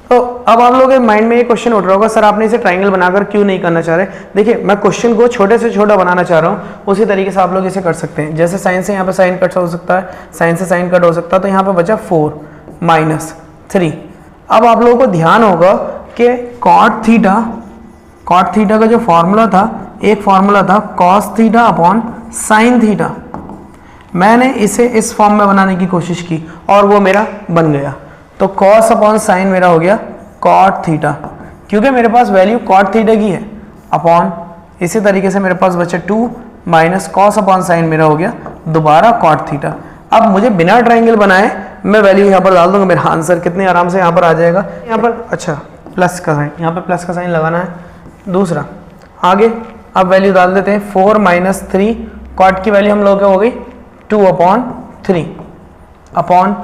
Speaker 1: तो अब आप लोगों के माइंड में ये क्वेश्चन उठ रहा होगा, सर आपने इसे ट्राइंगल बनाकर क्यों नहीं करना चाह रहे। देखिए मैं क्वेश्चन को छोटे से छोटा बनाना चाह रहा हूँ, उसी तरीके से आप लोग इसे कर सकते हैं। जैसे साइन से यहाँ पे साइन कट हो सकता है, साइन से साइन कट हो सकता है, तो यहाँ पे बचा 4 माइनस 3। अब आप लोगों को ध्यान होगा कि कॉट थीटा का जो फॉर्मूला था, एक फॉर्मूला था cos theta upon sine theta. मैंने इसे इस फॉर्म में बनाने की कोशिश की और वो मेरा बन गया। तो कॉस अपॉन साइन मेरा हो गया कॉट थीटा, क्योंकि मेरे पास वैल्यू कॉट थीटा की है, अपॉन इसी तरीके से मेरे पास बचा 2 माइनस कॉस अपॉन साइन मेरा हो गया दोबारा कॉट थीटा। अब मुझे बिना ट्राइंगल बनाए मैं वैल्यू यहाँ पर डाल दूंगा, मेरा आंसर कितने आराम से यहाँ पर आ जाएगा। यहाँ पर अच्छा प्लस का साइन, यहाँ पर प्लस का साइन लगाना है। दूसरा आगे अब वैल्यू डाल देते हैं 4 माइनस 3, कॉट की वैल्यू हम लोग हो गई 2/3 अपॉन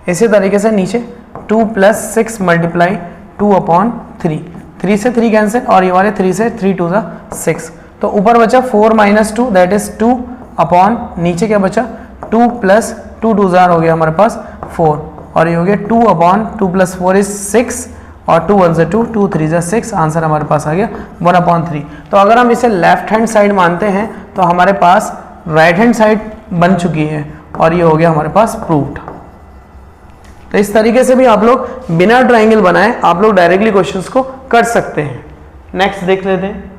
Speaker 1: इसी तरीके से नीचे 2 प्लस 6 मल्टीप्लाई 2/3, 3 से 3 कैंसिल और ये वाले 3 से 3 2 6। तो ऊपर बचा 4 माइनस 2 दैट इज 2 अपॉन नीचे क्या बचा 2 प्लस 2 2 हो गया हमारे पास 4 और ये हो गया 2/2 प्लस 4 इज 6 और 2 1 2 2 3 6, आंसर हमारे पास आ गया 1/3। तो अगर हम इसे लेफ्ट हैंड साइड मानते हैं तो हमारे पास राइट हैंड साइड बन चुकी है और ये हो गया हमारे पास प्रूव्ड। तो इस तरीके से भी आप लोग बिना ट्राइंगल बनाए आप लोग डायरेक्टली क्वेश्चंस को कर सकते हैं। नेक्स्ट देख लेते हैं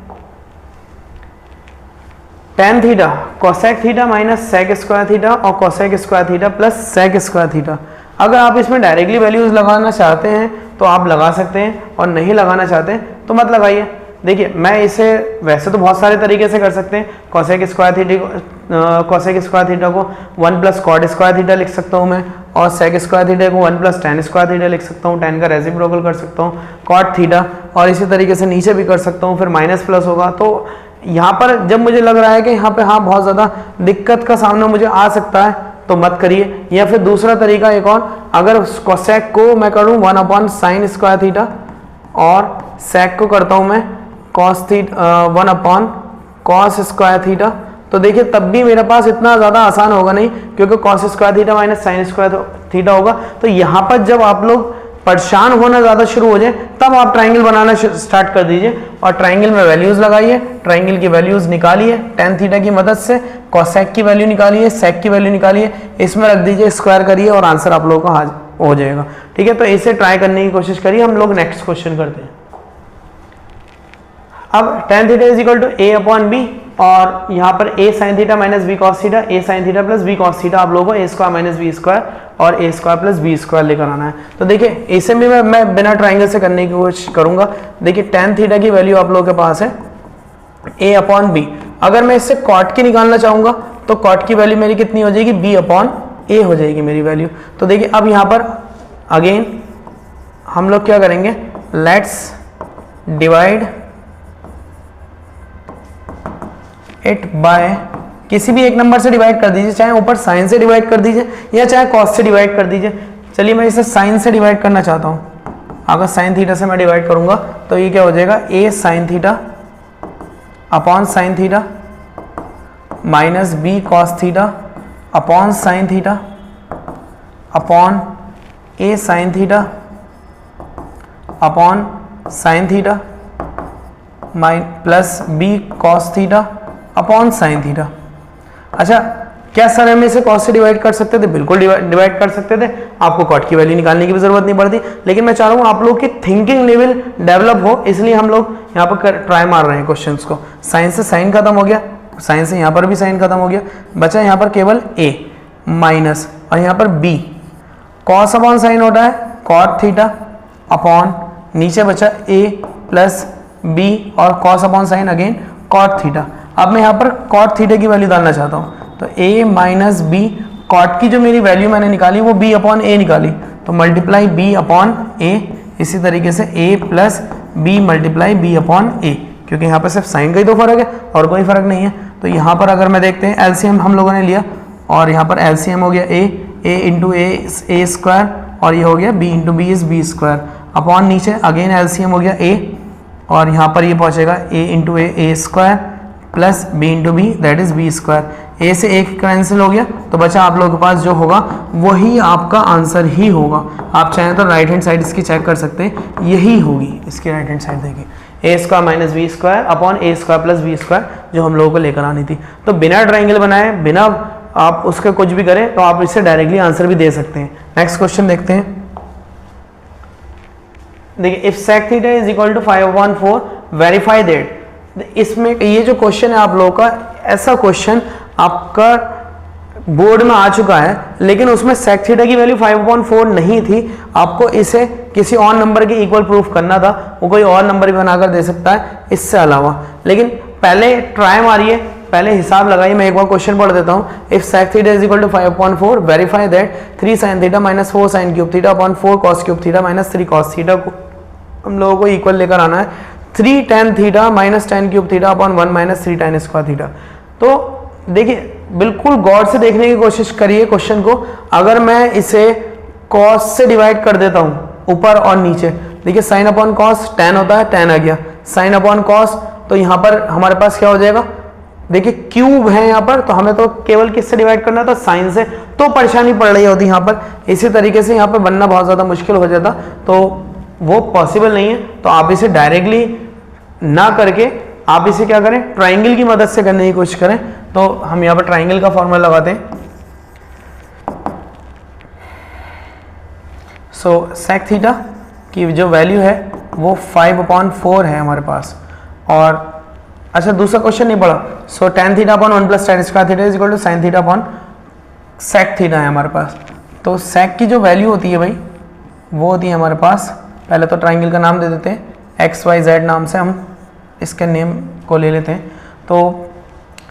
Speaker 1: tan theta cosec theta minus sec square theta और cosec square theta plus sec square theta. अगर आप इसमें डायरेक्टली वैल्यूज लगाना चाहते हैं तो आप लगा सकते हैं, और नहीं लगाना चाहते हैं तो मत लगाइए। देखिए मैं इसे वैसे तो बहुत सारे तरीके से कर सकते हैं। cosec स्क्वायर थीटा को 1 प्लस कॉट स्क्वायर थीटा लिख सकता हूँ मैं, और sec स्क्वायर थीटा को 1 प्लस tan स्क्वायर थीटा लिख सकता हूँ, tan का रेसिप्रोकल कर सकता हूँ cot थीटा, और इसी तरीके से नीचे भी कर सकता हूँ, फिर माइनस प्लस होगा। तो यहाँ पर जब मुझे लग रहा है कि यहाँ पे हाँ बहुत ज़्यादा दिक्कत का सामना मुझे आ सकता है तो मत करिए। या फिर दूसरा तरीका एक और, अगर cosec को मैं करूँ 1 अपॉन साइन स्क्वायर थीटा और sec को करता हूँ मैं cos theta 1 upon cos square theta, तो देखिए तब भी मेरे पास इतना ज़्यादा आसान होगा नहीं, क्योंकि cos square theta minus sign square theta होगा। तो यहाँ पर जब आप लोग परेशान होना ज़्यादा शुरू हो जाए तब आप ट्राइंगल बनाना स्टार्ट कर दीजिए, और ट्राइंगल में वैल्यूज़ लगाइए, ट्राइंगल की वैल्यूज़ निकालिए tan थीटा की मदद से, cosec की वैल्यू निकालिए, sec की वैल्यू निकालिए, इसमें रख दीजिए, स्क्वायर करिए और आंसर आप लोगों का हो जाएगा। ठीक है, तो इसे ट्राई करने की कोशिश करिए। हम लोग नेक्स्ट क्वेश्चन करते हैं। अब tan theta is equal to a upon b, और यहाँ पर a sine theta minus b cos theta, a sine theta plus b cos theta, आप लोगों को a square minus b square और a square plus B square लेकर आना है। तो देखिए इसे भी मैं बिना ट्राइंगल से करने की कोशिश करूंगा। देखिए tan थीटा की वैल्यू आप लोगों के पास है a अपॉन बी। अगर मैं इससे cot की निकालना चाहूंगा तो cot की वैल्यू मेरी कितनी हो जाएगी, b अपॉन a हो जाएगी मेरी वैल्यू। तो देखिए अब यहाँ पर अगेन हम लोग क्या करेंगे, लेट्स डिवाइड इट बाय, किसी भी एक नंबर से डिवाइड कर दीजिए, चाहे ऊपर साइन से डिवाइड कर दीजिए या चाहे कॉस से डिवाइड कर दीजिए। चलिए मैं इसे साइन से डिवाइड करना चाहता हूँ। अगर साइन थीटा से मैं डिवाइड करूंगा तो ये क्या हो जाएगा, a sine theta upon sine theta minus b cos theta upon sine theta upon a sine theta upon sine theta plus b cos theta upon sine theta. अच्छा, क्या सर हम इसे कॉस से डिवाइड कर सकते थे? बिल्कुल डिवाइड कर सकते थे, आपको कॉट की वैल्यू निकालने की भी जरूरत नहीं पड़ती। लेकिन मैं चाह रहा हूँ आप लोग की थिंकिंग लेवल डेवलप हो, इसलिए हम लोग यहाँ पर ट्राई मार रहे हैं क्वेश्चंस को। साइन से साइन खत्म हो गया, साइन से यहाँ पर भी साइन खत्म हो गया, बचा यहाँ पर केवल a माइनस और यहाँ पर b। कॉस अपॉन साइन होता है कॉट थीटा अपॉन नीचे बचा a प्लस b और cos upon sine again cot theta. अब मैं यहाँ पर कॉट थीटा की वैल्यू डालना चाहता हूँ, तो a माइनस बी, कॉट की जो मेरी वैल्यू मैंने निकाली वो b अपॉन a निकाली, तो मल्टीप्लाई b अपॉन a, इसी तरीके से a plus b multiply b upon a, क्योंकि यहाँ पर सिर्फ साइन का ही तो फर्क है और कोई फर्क नहीं है। तो यहाँ पर अगर मैं देखते हैं एलसीएम हम लोगों ने लिया, और यहाँ पर एलसीएम हो गया a इंटू a स्क्वायर, और ये हो गया b into b is b square upon नीचे अगेन एलसीएम हो गया a, और यहाँ पर ये पहुँचेगा a into a square plus b into b that is b square. a से एक कैंसिल हो गया तो बचा आप लोगों के पास जो होगा वही आपका आंसर ही होगा। आप चाहें तो राइट हैंड साइड इसकी चेक कर सकते हैं, यही होगी इसकी राइट हैंड साइड। देखिए a square minus b square upon a square plus B square जो हम लोगों को लेकर आनी थी। तो बिना ट्राइंगल बनाए, बिना आप उसके कुछ भी करें तो आप इससे डायरेक्टली आंसर भी दे सकते हैं। नेक्स्ट क्वेश्चन देखते हैं। देखिए if sec theta is equal to 5/4 verify that. इसमें ये जो क्वेश्चन है आप लोगों का, ऐसा क्वेश्चन आपका बोर्ड में आ चुका है, लेकिन उसमें sec थीटा की वैल्यू 5/4 नहीं थी। आपको इसे किसी और नंबर के इक्वल प्रूफ करना था, वो कोई और नंबर भी बनाकर दे सकता है इससे अलावा। लेकिन पहले ट्राई मारिए, पहले हिसाब लगाइए। मैं एक बार क्वेश्चन पढ़ देता हूँ। If sec theta is equal to 5/4 verify that 3 sin theta minus 4 sin cube theta upon 4 cos cube theta minus 3 cos theta को हम लोगों को इक्वल लेकर आना है 3 tan theta minus tan cube theta upon 1 minus 3 tan square theta. तो देखिए बिल्कुल गौर से देखने की कोशिश करिए क्वेश्चन को। अगर मैं इसे cos से डिवाइड कर देता हूँ ऊपर और नीचे, देखिए साइन अपॉन cos tan होता है, tan आ गया, साइन अपॉन cos, तो यहाँ पर हमारे पास क्या हो जाएगा, देखिए क्यूब है यहाँ पर, तो हमें तो केवल किससे डिवाइड करना था, साइन से, तो परेशानी पड़ रही होती यहाँ पर। इसी तरीके से यहाँ पर बनना बहुत ज़्यादा मुश्किल हो जाता, तो वो पॉसिबल नहीं है। तो आप इसे डायरेक्टली ना करके आप इसे क्या करें, ट्राइंगल की मदद से करने की कोशिश करें। तो हम यहाँ पर ट्राइंगल का फॉर्मूला लगाते हैं। सो sec थीटा की जो वैल्यू है वो 5/4 है हमारे पास। और अच्छा दूसरा क्वेश्चन नहीं पढ़ा। So tan theta upon 1 plus tan square theta is equal to sin theta upon sec theta है हमारे पास। तो sec की जो वैल्यू होती है भाई वो होती है हमारे पास, पहले तो ट्राइंगल का नाम दे देते हैं XYZ नाम से, हम इसके नेम को ले लेते हैं। तो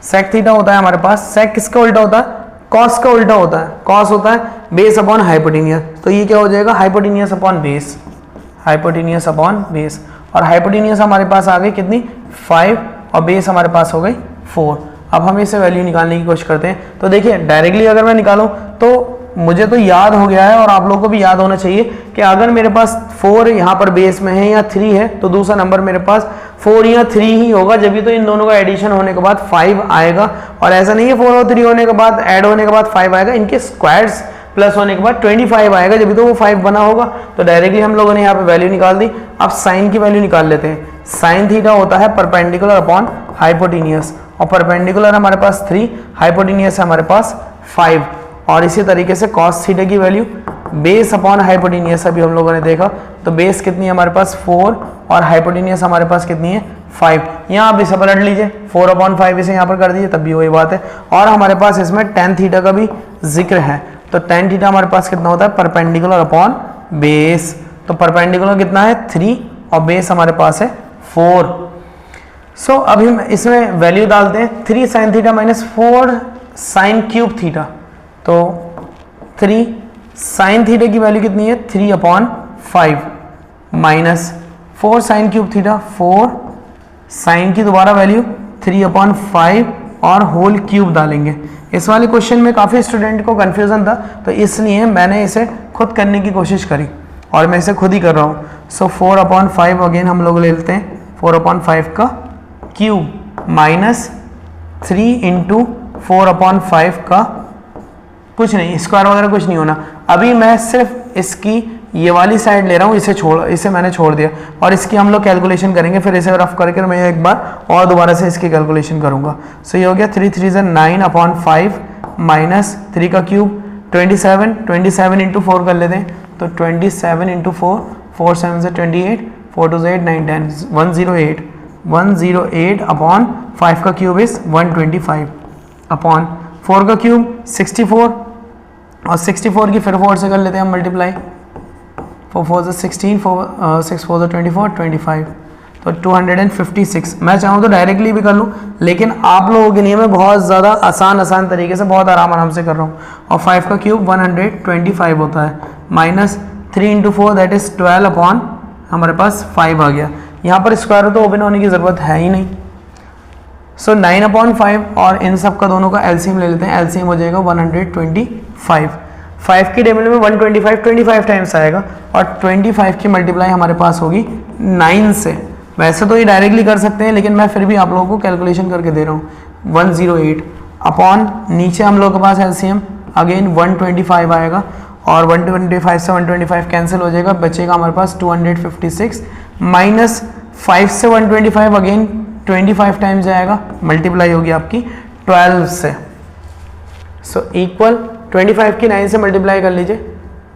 Speaker 1: sec थीटा होता है हमारे पास, sec किसका उल्टा होता है, cos का उल्टा होता है, cos होता है बेस अपॉन हाइपोटेनियस। तो ये क्या हो जाएगा, hypotenuse upon base, hypotenuse upon base. और हाइपोटेनियस हमारे पास आ गई कितनी 5 और बेस हमारे पास हो गई 4। अब हम इसे वैल्यू निकालने की कोशिश करते हैं। तो देखिए डायरेक्टली अगर मैं निकालूं तो मुझे तो याद हो गया है और आप लोगों को भी याद होना चाहिए कि अगर मेरे पास 4 यहाँ पर बेस में है या 3 है तो दूसरा नंबर मेरे पास 4 या 3 ही होगा, जब भी तो इन दोनों का एडिशन होने के बाद 5 आएगा। और ऐसा नहीं है 4 और 3 होने के बाद ऐड होने के बाद 5 आएगा, इनके स्क्वायर्स प्लस होने के बाद 25 आएगा, जब भी तो वो 5 बना होगा। तो डायरेक्टली हम लोगों ने यहाँ पे वैल्यू निकाल दी। अब साइन की वैल्यू निकाल लेते हैं। साइन थीटा होता है परपेंडिकुलर अपॉन हाइपोटेनियस, और परपेंडिकुलर हमारे पास 3, हाइपोटेनियस है हमारे पास 5। और इसी तरीके से कॉस थीटा की वैल्यू बेस अपॉन हाइपोटेनियस अभी हम लोगों ने देखा, तो बेस कितनी है हमारे पास 4 और हाइपोटेनियस हमारे पास कितनी है 5। यहाँ आप इसे पलट लीजिए, 4/5 इसे यहाँ पर कर दीजिए, तब भी वही बात है। और हमारे पास इसमें tan थीटा का भी जिक्र है, तो tan थीटा हमारे पास कितना होता है परपेंडिकुलर अपॉन बेस। तो परपेंडिकुलर कितना है 3 और बेस हमारे पास है 4। सो अभी हम इसमें वैल्यू डालते हैं 3 sin theta minus 4 sin cube theta. तो 3 sin थीटा की वैल्यू कितनी है 3/5 minus 4 sin cube theta, 4 sin की दोबारा वैल्यू 3/5 और होल क्यूब डालेंगे। इस वाले क्वेश्चन में काफ़ी स्टूडेंट को कन्फ्यूज़न था, तो इसलिए मैंने इसे खुद करने की कोशिश करी और मैं इसे खुद ही कर रहा हूँ। सो 4/5 अगेन हम लोग ले लेते हैं 4/5 का क्यूब माइनस 3 इंटू 4/5 का कुछ नहीं, स्क्वायर वगैरह कुछ नहीं होना। अभी मैं सिर्फ इसकी ये वाली साइड ले रहा हूँ, इसे मैंने छोड़ दिया और इसकी हम लोग कैलकुलेशन करेंगे, फिर इसे रफ करके मैं एक बार और दोबारा से इसकी कैलकुलेशन करूँगा। सो ये हो गया 3 3 9/5 माइनस 3 का क्यूब 27 इंटू 4 कर लेते हैं। तो 27 इंटू 4, 4 7 से 28, 4 2 8 9 10 108 अपॉन 5 का क्यूब इज 125 अपॉन 4 का क्यूब 64 और 64 की फिर 4 से कर लेते हैं हम मल्टीप्लाई। 4 4 से 16, 6 4 से 24, 25, तो 256। मैं चाहूँ तो डायरेक्टली भी कर लूँ, लेकिन आप लोगों के लिए मैं बहुत ज़्यादा आसान तरीके से बहुत आराम से कर रहा हूँ। और 5 का क्यूब 125 होता है minus 3 into 4 that is 12 upon हमारे पास 5 आ गया। यहाँ पर स्क्वायर तो ओपन होने की ज़रूरत है ही नहीं। सो 9/5 और इन सब का दोनों का एलसीएम ले लेते हैं। एलसीएम हो जाएगा 125। 5 की टेबल में 125 टाइम्स आएगा और 25 की मल्टीप्लाई हमारे पास होगी 9 से। वैसे तो ये डायरेक्टली कर सकते हैं, लेकिन मैं फिर भी आप लोगों को कैलकुलेशन करके दे रहा हूँ। 108 अपॉन नीचे हम लोग के पास एलसीएम अगेन 125 आएगा और 125 से 125 कैंसिल हो जाएगा, बचेगा हमारे पास 256 माइनस 5 से 125 अगेन 25 टाइम्स जाएगा, मल्टीप्लाई होगी आपकी 12 से। सो इक्वल 25 की 9 से मल्टीप्लाई कर लीजिए।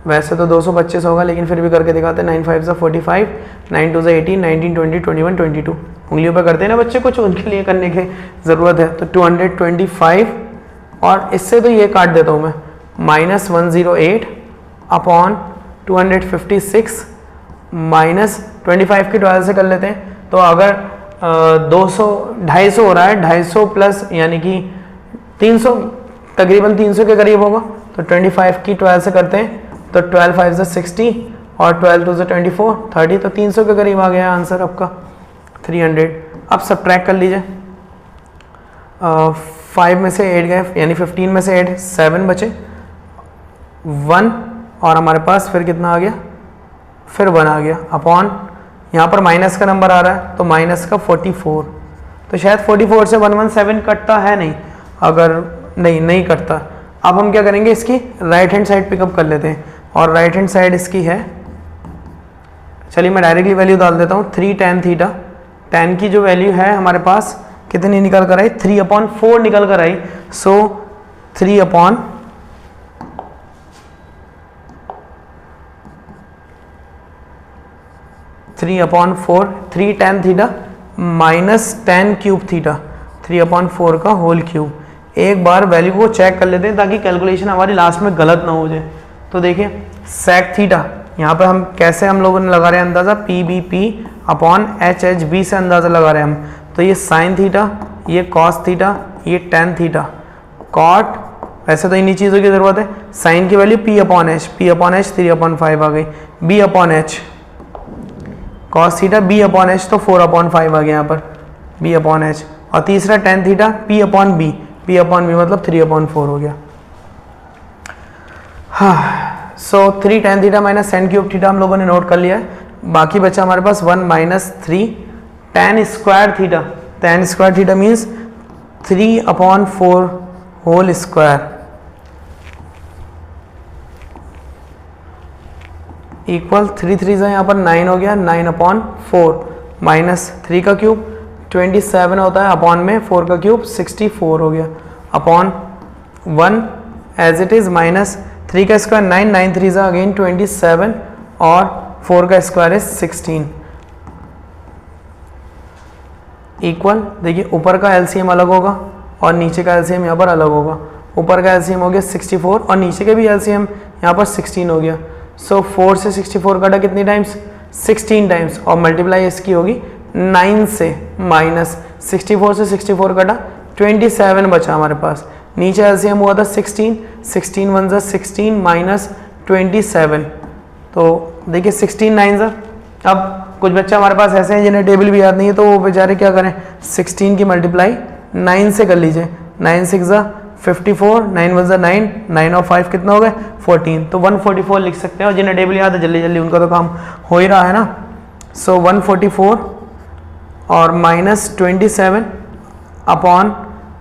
Speaker 1: वैसे तो 225 होगा, लेकिन फिर भी करके दिखाते हैं। 9 5 से 45, 9 2 से 18, 19 20 21 22 उंगलियों पे करते हैं ना बच्चे, कुछ उनके लिए करने की ज़रूरत है। तो 225 और इससे तो ये काट देता हूँ मैं, माइनस 108 अपॉन 256 माइनस 25 की 12 से कर लेते हैं। तो अगर 250 हो रहा है, 250 प्लस यानी कि 300, तकरीबन 300 के करीब होगा। तो 25 की 12 से करते हैं, तो 12 5 से 60 और 12 2 से 24 30, तो 300 के करीब आ गया आंसर आपका 300। अब सब्ट्रैक्ट कर लीजिए। 5 में से 8 गए, यानी 15 में से 8 7 बचे, 1 और हमारे पास फिर कितना आ गया, फिर 1 आ गया अपॉन यहाँ पर माइनस का नंबर आ रहा है, तो माइनस का 44। तो शायद 44 से 117 कटता है नहीं, अगर नहीं कटता। अब हम क्या करेंगे, इसकी राइट हैंड साइड पिकअप कर लेते हैं और राइट हैंड साइड इसकी है, चलिए मैं डायरेक्टली वैल्यू डाल देता हूँ। 3 tan थीटा, tan की जो वैल्यू है हमारे पास कितनी निकल कर आई, 3/4 निकल कर आई। सो 3/4 3 tan theta minus tan cube theta 3/4 का होल क्यूब। एक बार वैल्यू को चेक कर लेते हैं ताकि कैलकुलेशन हमारी लास्ट में गलत ना हो जाए। तो देखिए सेक थीटा, यहाँ पर हम कैसे हम लोगों ने लगा रहे हैं अंदाज़ा, P B P upon H H B से अंदाज़ा लगा रहे हैं हम। तो ये साइन थीटा, ये कॉस थीटा, ये टेन थीटा, कॉट, वैसे तो इन्हीं चीज़ों की ज़रूरत है। साइन की वैल्यू पी अपॉन एच 3/5 आ गई, B upon H, cos theta B upon H तो 4/5 आ गया यहाँ पर, बी अपॉन एच। और तीसरा tan theta P upon B मतलब 3/4 हो गया। हाँ, so 3 tan theta minus tan cube theta हम लोगों ने नोट कर लिया है। बाकी बचा हमारे पास 1 minus 3 tan square theta. Tan square theta means 3/4 whole square equal 3 3 से यहाँ पर 9 हो गया, 9/4 माइनस 3 का क्यूब 27 होता है, अपॉन में 4 का क्यूब 64 हो गया, upon 1 as it is minus 3 का स्क्वायर 9, 9 3 जा अगेन 27 और 4 का स्क्वायर इज 16 इक्वल। देखिए ऊपर का एलसीएम अलग होगा और नीचे का एलसीएम यहाँ पर अलग होगा। ऊपर का एलसीएम हो गया 64 और नीचे के भी एलसीएम यहाँ पर 16 हो गया। सो 4 से 64 कटा कितनी टाइम्स, 16 टाइम्स, और मल्टीप्लाई इसकी होगी 9 से, माइनस 64 से 64 कटा 27 बचा हमारे पास। नीचे एलसीएम हुआ था 16, 16 1 16 माइनस 27, तो देखिए 16 9 जा। अब कुछ बच्चे हमारे पास ऐसे हैं जिन्हें टेबल भी याद नहीं है, तो वो बेचारे क्या करें, 16 की मल्टीप्लाई 9 से कर लीजिए, 9 6 जा 54, 9 1 9, 9 और 5 कितना हो गए 14, तो 144 लिख सकते हैं। और जिन्हें टेबल याद है जल्दी जल्दी उनका तो काम हो ही रहा है ना। सो 144 और माइनस 27 अपॉन,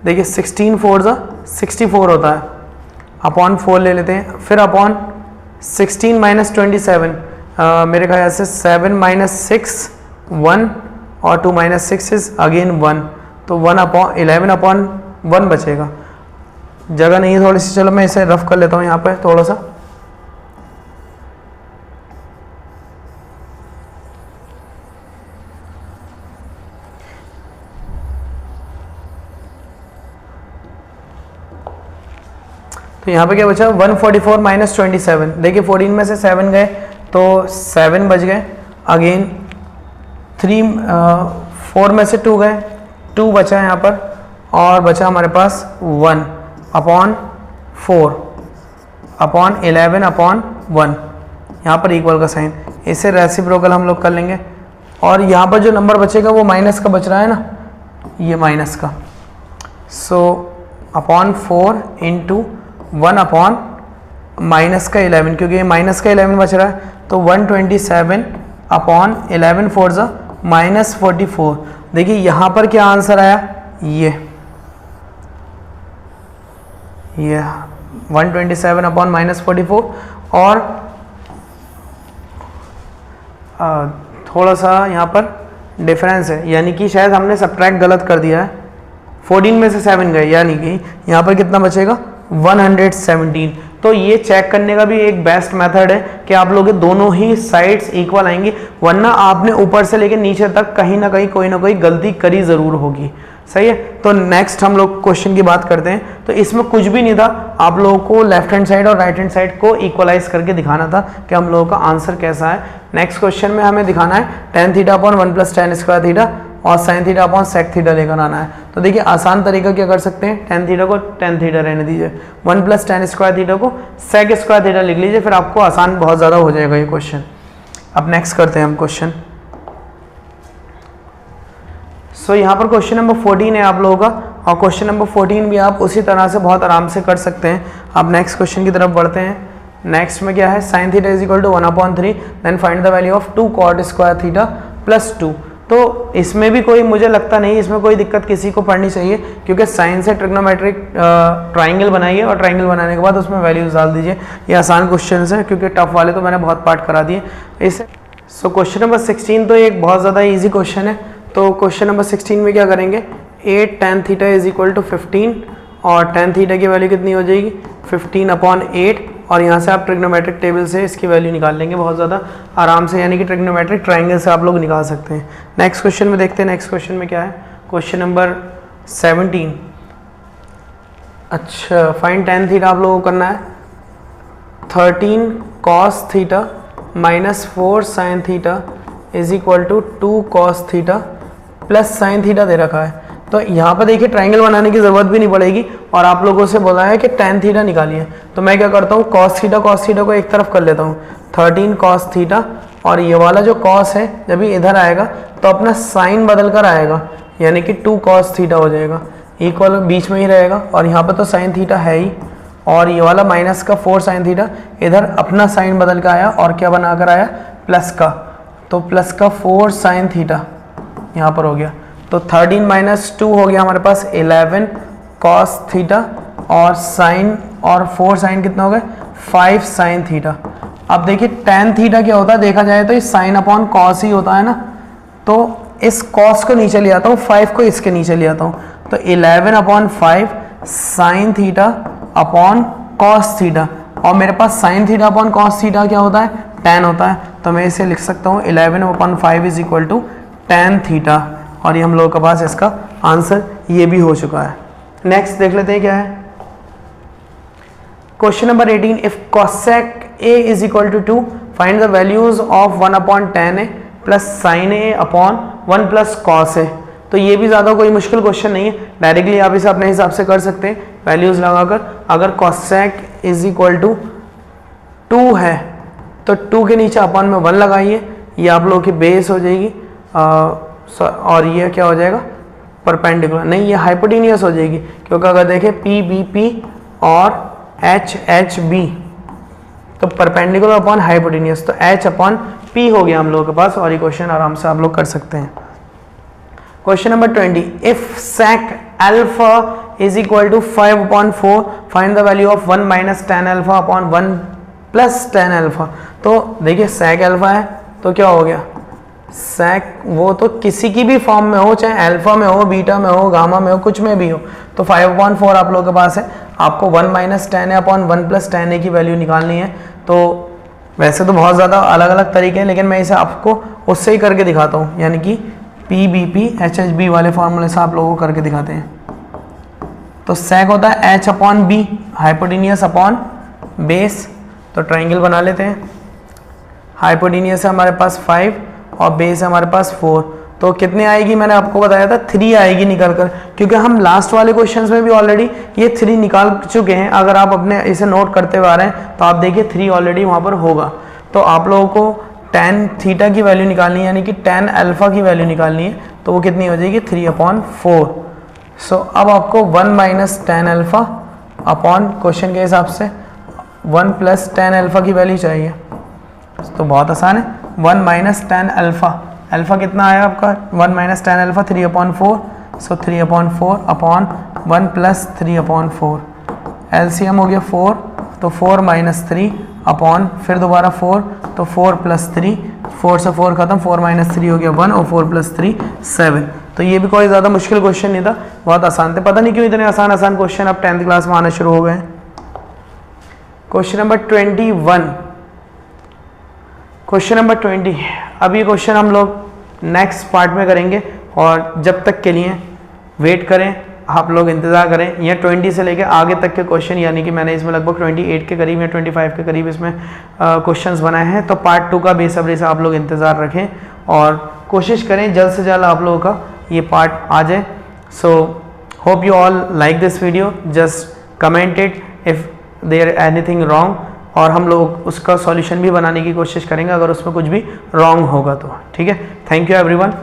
Speaker 1: देखिए 16 4 जा 64 होता है, अपॉन 4 ले लेते हैं, फिर अपॉन 16 माइनस 27, मेरे ख्याल से 7 माइनस 6 1 और 2 माइनस 6 इज अगेन 1, तो 11/1 बचेगा। जगह नहीं है थोड़ी सी, चलो मैं इसे रफ कर लेता हूँ यहाँ पे थोड़ा सा। तो यहाँ पे क्या बचा 144 माइनस 27, देखिए 14 में से 7 गए तो 7 बच गए, अगेन 4 में से 2 गए, 2 बचा यहाँ पर, और बचा हमारे पास 1 अपॉन 4 अपॉन 11 अपॉन 1, यहाँ पर इक्वल का साइन, इसे रेसिप्रोकल हम लोग कर लेंगे। और यहाँ पर जो नंबर बचेगा वो माइनस का बच रहा है ना, ये माइनस का, so upon 4 into 1 upon minus का 11, क्योंकि ये माइनस का 11 बच रहा है, तो 127 अपॉन 11 4 जा माइनस 44। देखिए यहाँ पर क्या आंसर आया, ये 127 अपॉन माइनस 44, और थोड़ा सा यहाँ पर डिफरेंस है, यानी कि शायद हमने सब्ट्रैक्ट गलत कर दिया है, 14 में से 7 गए, यानी कि यहाँ पर कितना बचेगा 117। तो ये चेक करने का भी एक बेस्ट मेथड है कि आप लोग दोनों ही साइड्स इक्वल आएंगी, वरना आपने ऊपर से लेकर नीचे तक कहीं ना कहीं कोई ना कोई गलती करी ज़रूर होगी। सही है, तो नेक्स्ट हम लोग क्वेश्चन की बात करते हैं। तो इसमें कुछ भी नहीं था, आप लोगों को लेफ्ट हैंड साइड और राइट हैंड साइड को इक्वलाइज करके दिखाना था कि हम लोगों का आंसर कैसा है। नेक्स्ट क्वेश्चन में हमें दिखाना है tan theta upon 1 plus tan square theta और sin theta upon sec theta लेकर आना है। तो देखिए आसान तरीका क्या कर सकते हैं, tan थीटा को tan थीटा रहने दीजिए, 1 प्लस tan स्क्वायर थीटा को sec स्क्वायर थीटा लिख लीजिए, फिर आपको आसान बहुत ज़्यादा हो जाएगा ये क्वेश्चन। अब नेक्स्ट करते हैं हम क्वेश्चन। सो यहाँ पर क्वेश्चन नंबर 14 है आप लोगों का, और क्वेश्चन नंबर 14 भी आप उसी तरह से बहुत आराम से कर सकते हैं। अब नेक्स्ट क्वेश्चन की तरफ बढ़ते हैं। नेक्स्ट में क्या है, sin theta is equal to 1/3, then find the value of 2 cot square theta plus 2। तो इसमें भी कोई, मुझे लगता नहीं इसमें कोई दिक्कत किसी को पड़नी चाहिए, क्योंकि साइन से ट्रिग्नोमेट्रिक ट्राइंगल बनाइए और ट्राइंगल बनाने के बाद उसमें वैल्यूज डाल दीजिए। ये आसान क्वेश्चन है, क्योंकि टफ वाले तो मैंने बहुत पार्ट करा दिए इस। सो क्वेश्चन नंबर 16 तो एक बहुत ज़्यादा ईजी क्वेश्चन है। तो क्वेश्चन नंबर 16 में क्या करेंगे, 8 tan theta is equal to 15, और tan थीटा की वैल्यू कितनी हो जाएगी 15/8, और यहाँ से आप ट्रिग्नोमेट्रिक टेबल से इसकी वैल्यू निकाल लेंगे बहुत ज़्यादा आराम से, यानी कि ट्रिग्नोमेट्रिक ट्राइंगल से आप लोग निकाल सकते हैं। नेक्स्ट क्वेश्चन में देखते हैं, नेक्स्ट क्वेश्चन में क्या है, क्वेश्चन नंबर 17। अच्छा, फाइंड tan थीटा आप लोगों को करना है। 13 cos theta minus 4 sin theta is equal to 2 cos theta plus sin theta दे रखा है। तो यहाँ पर देखिए ट्राइंगल बनाने की ज़रूरत भी नहीं पड़ेगी और आप लोगों से बोला है कि tan थीटा निकालिए। तो मैं क्या करता हूँ, cos थीटा को एक तरफ कर लेता हूँ, 13 cos थीटा, और ये वाला जो cos है जब ये इधर आएगा तो अपना साइन बदल कर आएगा, यानी कि 2 cos थीटा हो जाएगा, इक्वल बीच में ही रहेगा और यहाँ पर तो sin थीटा है ही, और ये वाला माइनस का 4 sin थीटा इधर अपना साइन बदल कर आया और क्या बना कर आया, प्लस का, तो प्लस का 4 sin थीटा यहाँ पर हो गया। तो 13 माइनस 2 हो गया हमारे पास 11 cos थीटा, और साइन और 4 साइन कितना हो गए, 5 sin थीटा। अब देखिए tan थीटा क्या होता है, देखा जाए तो ये साइन अपॉन कॉस ही होता है ना, तो इस cos को नीचे ले आता हूँ, 5 को इसके नीचे ले आता हूँ, तो 11/5 sin theta upon cos theta, और मेरे पास sin theta upon cos theta क्या होता है, tan होता है, तो मैं इसे लिख सकता हूँ 11/5 is equal to tan theta, और ये हम लोगों के पास इसका आंसर ये भी हो चुका है। नेक्स्ट देख लेते हैं क्या है, question number 18। If cosec a is equal to 2 find the values of 1/tan a plus sin a upon 1 plus cos a। तो ये भी ज़्यादा कोई मुश्किल क्वेश्चन नहीं है, डायरेक्टली आप इसे अपने हिसाब से कर सकते हैं वैल्यूज लगाकर। अगर cosec इज इक्वल टू 2 है तो 2 के नीचे अपॉन में 1 लगाइए, ये आप लोगों की बेस हो जाएगी, और ये क्या हो जाएगा, परपेंडिकुलर नहीं, ये हाइपोटेनियस हो जाएगी, क्योंकि अगर देखें पी बी पी और एच एच बी, तो परपेंडिकुलर अपॉन हाइपोटेनियस, तो एच अपॉन पी हो गया हम लोगों के पास, और ये क्वेश्चन आराम से आप लोग कर सकते हैं। Question number 20। If sec alpha is equal to 5/4 find the value of 1 minus tan alpha upon 1 plus tan alpha. तो देखिए sec अल्फा है तो क्या हो गया, sec वो तो किसी की भी फॉर्म में हो, चाहे अल्फा में हो, बीटा में हो, गामा में हो, कुछ में भी हो, तो 5/4 आप लोगों के पास है। आपको 1 minus tan a upon 1 plus tan a की वैल्यू निकालनी है। तो वैसे तो बहुत ज़्यादा अलग अलग तरीके हैं, लेकिन मैं इसे आपको उससे ही करके दिखाता हूँ, यानी कि P B P H H B वाले फॉर्मूले से आप लोगों को करके दिखाते हैं। तो sec होता है h upon B, hypotenuse upon base, तो ट्राइंगल बना लेते हैं। हाइपोटेनियस है हमारे पास 5 और बेस है हमारे पास 4, तो कितने आएगी, मैंने आपको बताया था 3 आएगी निकल कर, क्योंकि हम लास्ट वाले क्वेश्चंस में भी ऑलरेडी ये 3 निकाल चुके हैं। अगर आप अपने इसे नोट करते हुए आ रहे हैं तो आप देखिए 3 ऑलरेडी वहाँ पर होगा। तो आप लोगों को tan थीटा की वैल्यू निकालनी है, यानी कि tan अल्फा की वैल्यू निकालनी है, तो वो कितनी हो जाएगी 3/4। सो अब आपको 1 minus tan alpha upon question के हिसाब से 1 प्लस tan अल्फा की वैल्यू चाहिए, तो बहुत आसान है। 1 माइनस tan अल्फा, अल्फा कितना आया आपका, 1 माइनस tan अल्फा 3/4, सो 3/4 अपॉन 1 प्लस 3/4, एलसीएम हो गया 4, तो 4 माइनस 3 अपॉन फिर दोबारा 4, तो 4 प्लस 3, 4 से 4 खत्म, 4 माइनस 3 हो गया 1, और 4 प्लस 3 7। तो ये भी कोई ज़्यादा मुश्किल क्वेश्चन नहीं था, बहुत आसान थे। पता नहीं क्यों इतने आसान आसान क्वेश्चन अब 10th क्लास में आना शुरू हो गए हैं। Question number 21। क्वेश्चन नंबर 20, अब ये क्वेश्चन हम लोग नेक्स्ट पार्ट में करेंगे, और जब तक के लिए वेट करें, आप लोग इंतज़ार करें। यह 20 से लेकर आगे तक के क्वेश्चन, यानी कि मैंने इसमें लगभग 28 के करीब या 25 के करीब इसमें क्वेश्चंस बनाए हैं, तो पार्ट 2 का बेसब्री से आप लोग इंतज़ार रखें और कोशिश करें जल्द से जल्द आप लोगों का ये पार्ट आ जाए। So hope you all like this video, just comment it if there anything wrong, और हम लोग उसका सॉल्यूशन भी बनाने की कोशिश करेंगे अगर उसमें कुछ भी रॉन्ग होगा तो। ठीक है, थैंक यू एवरीवन।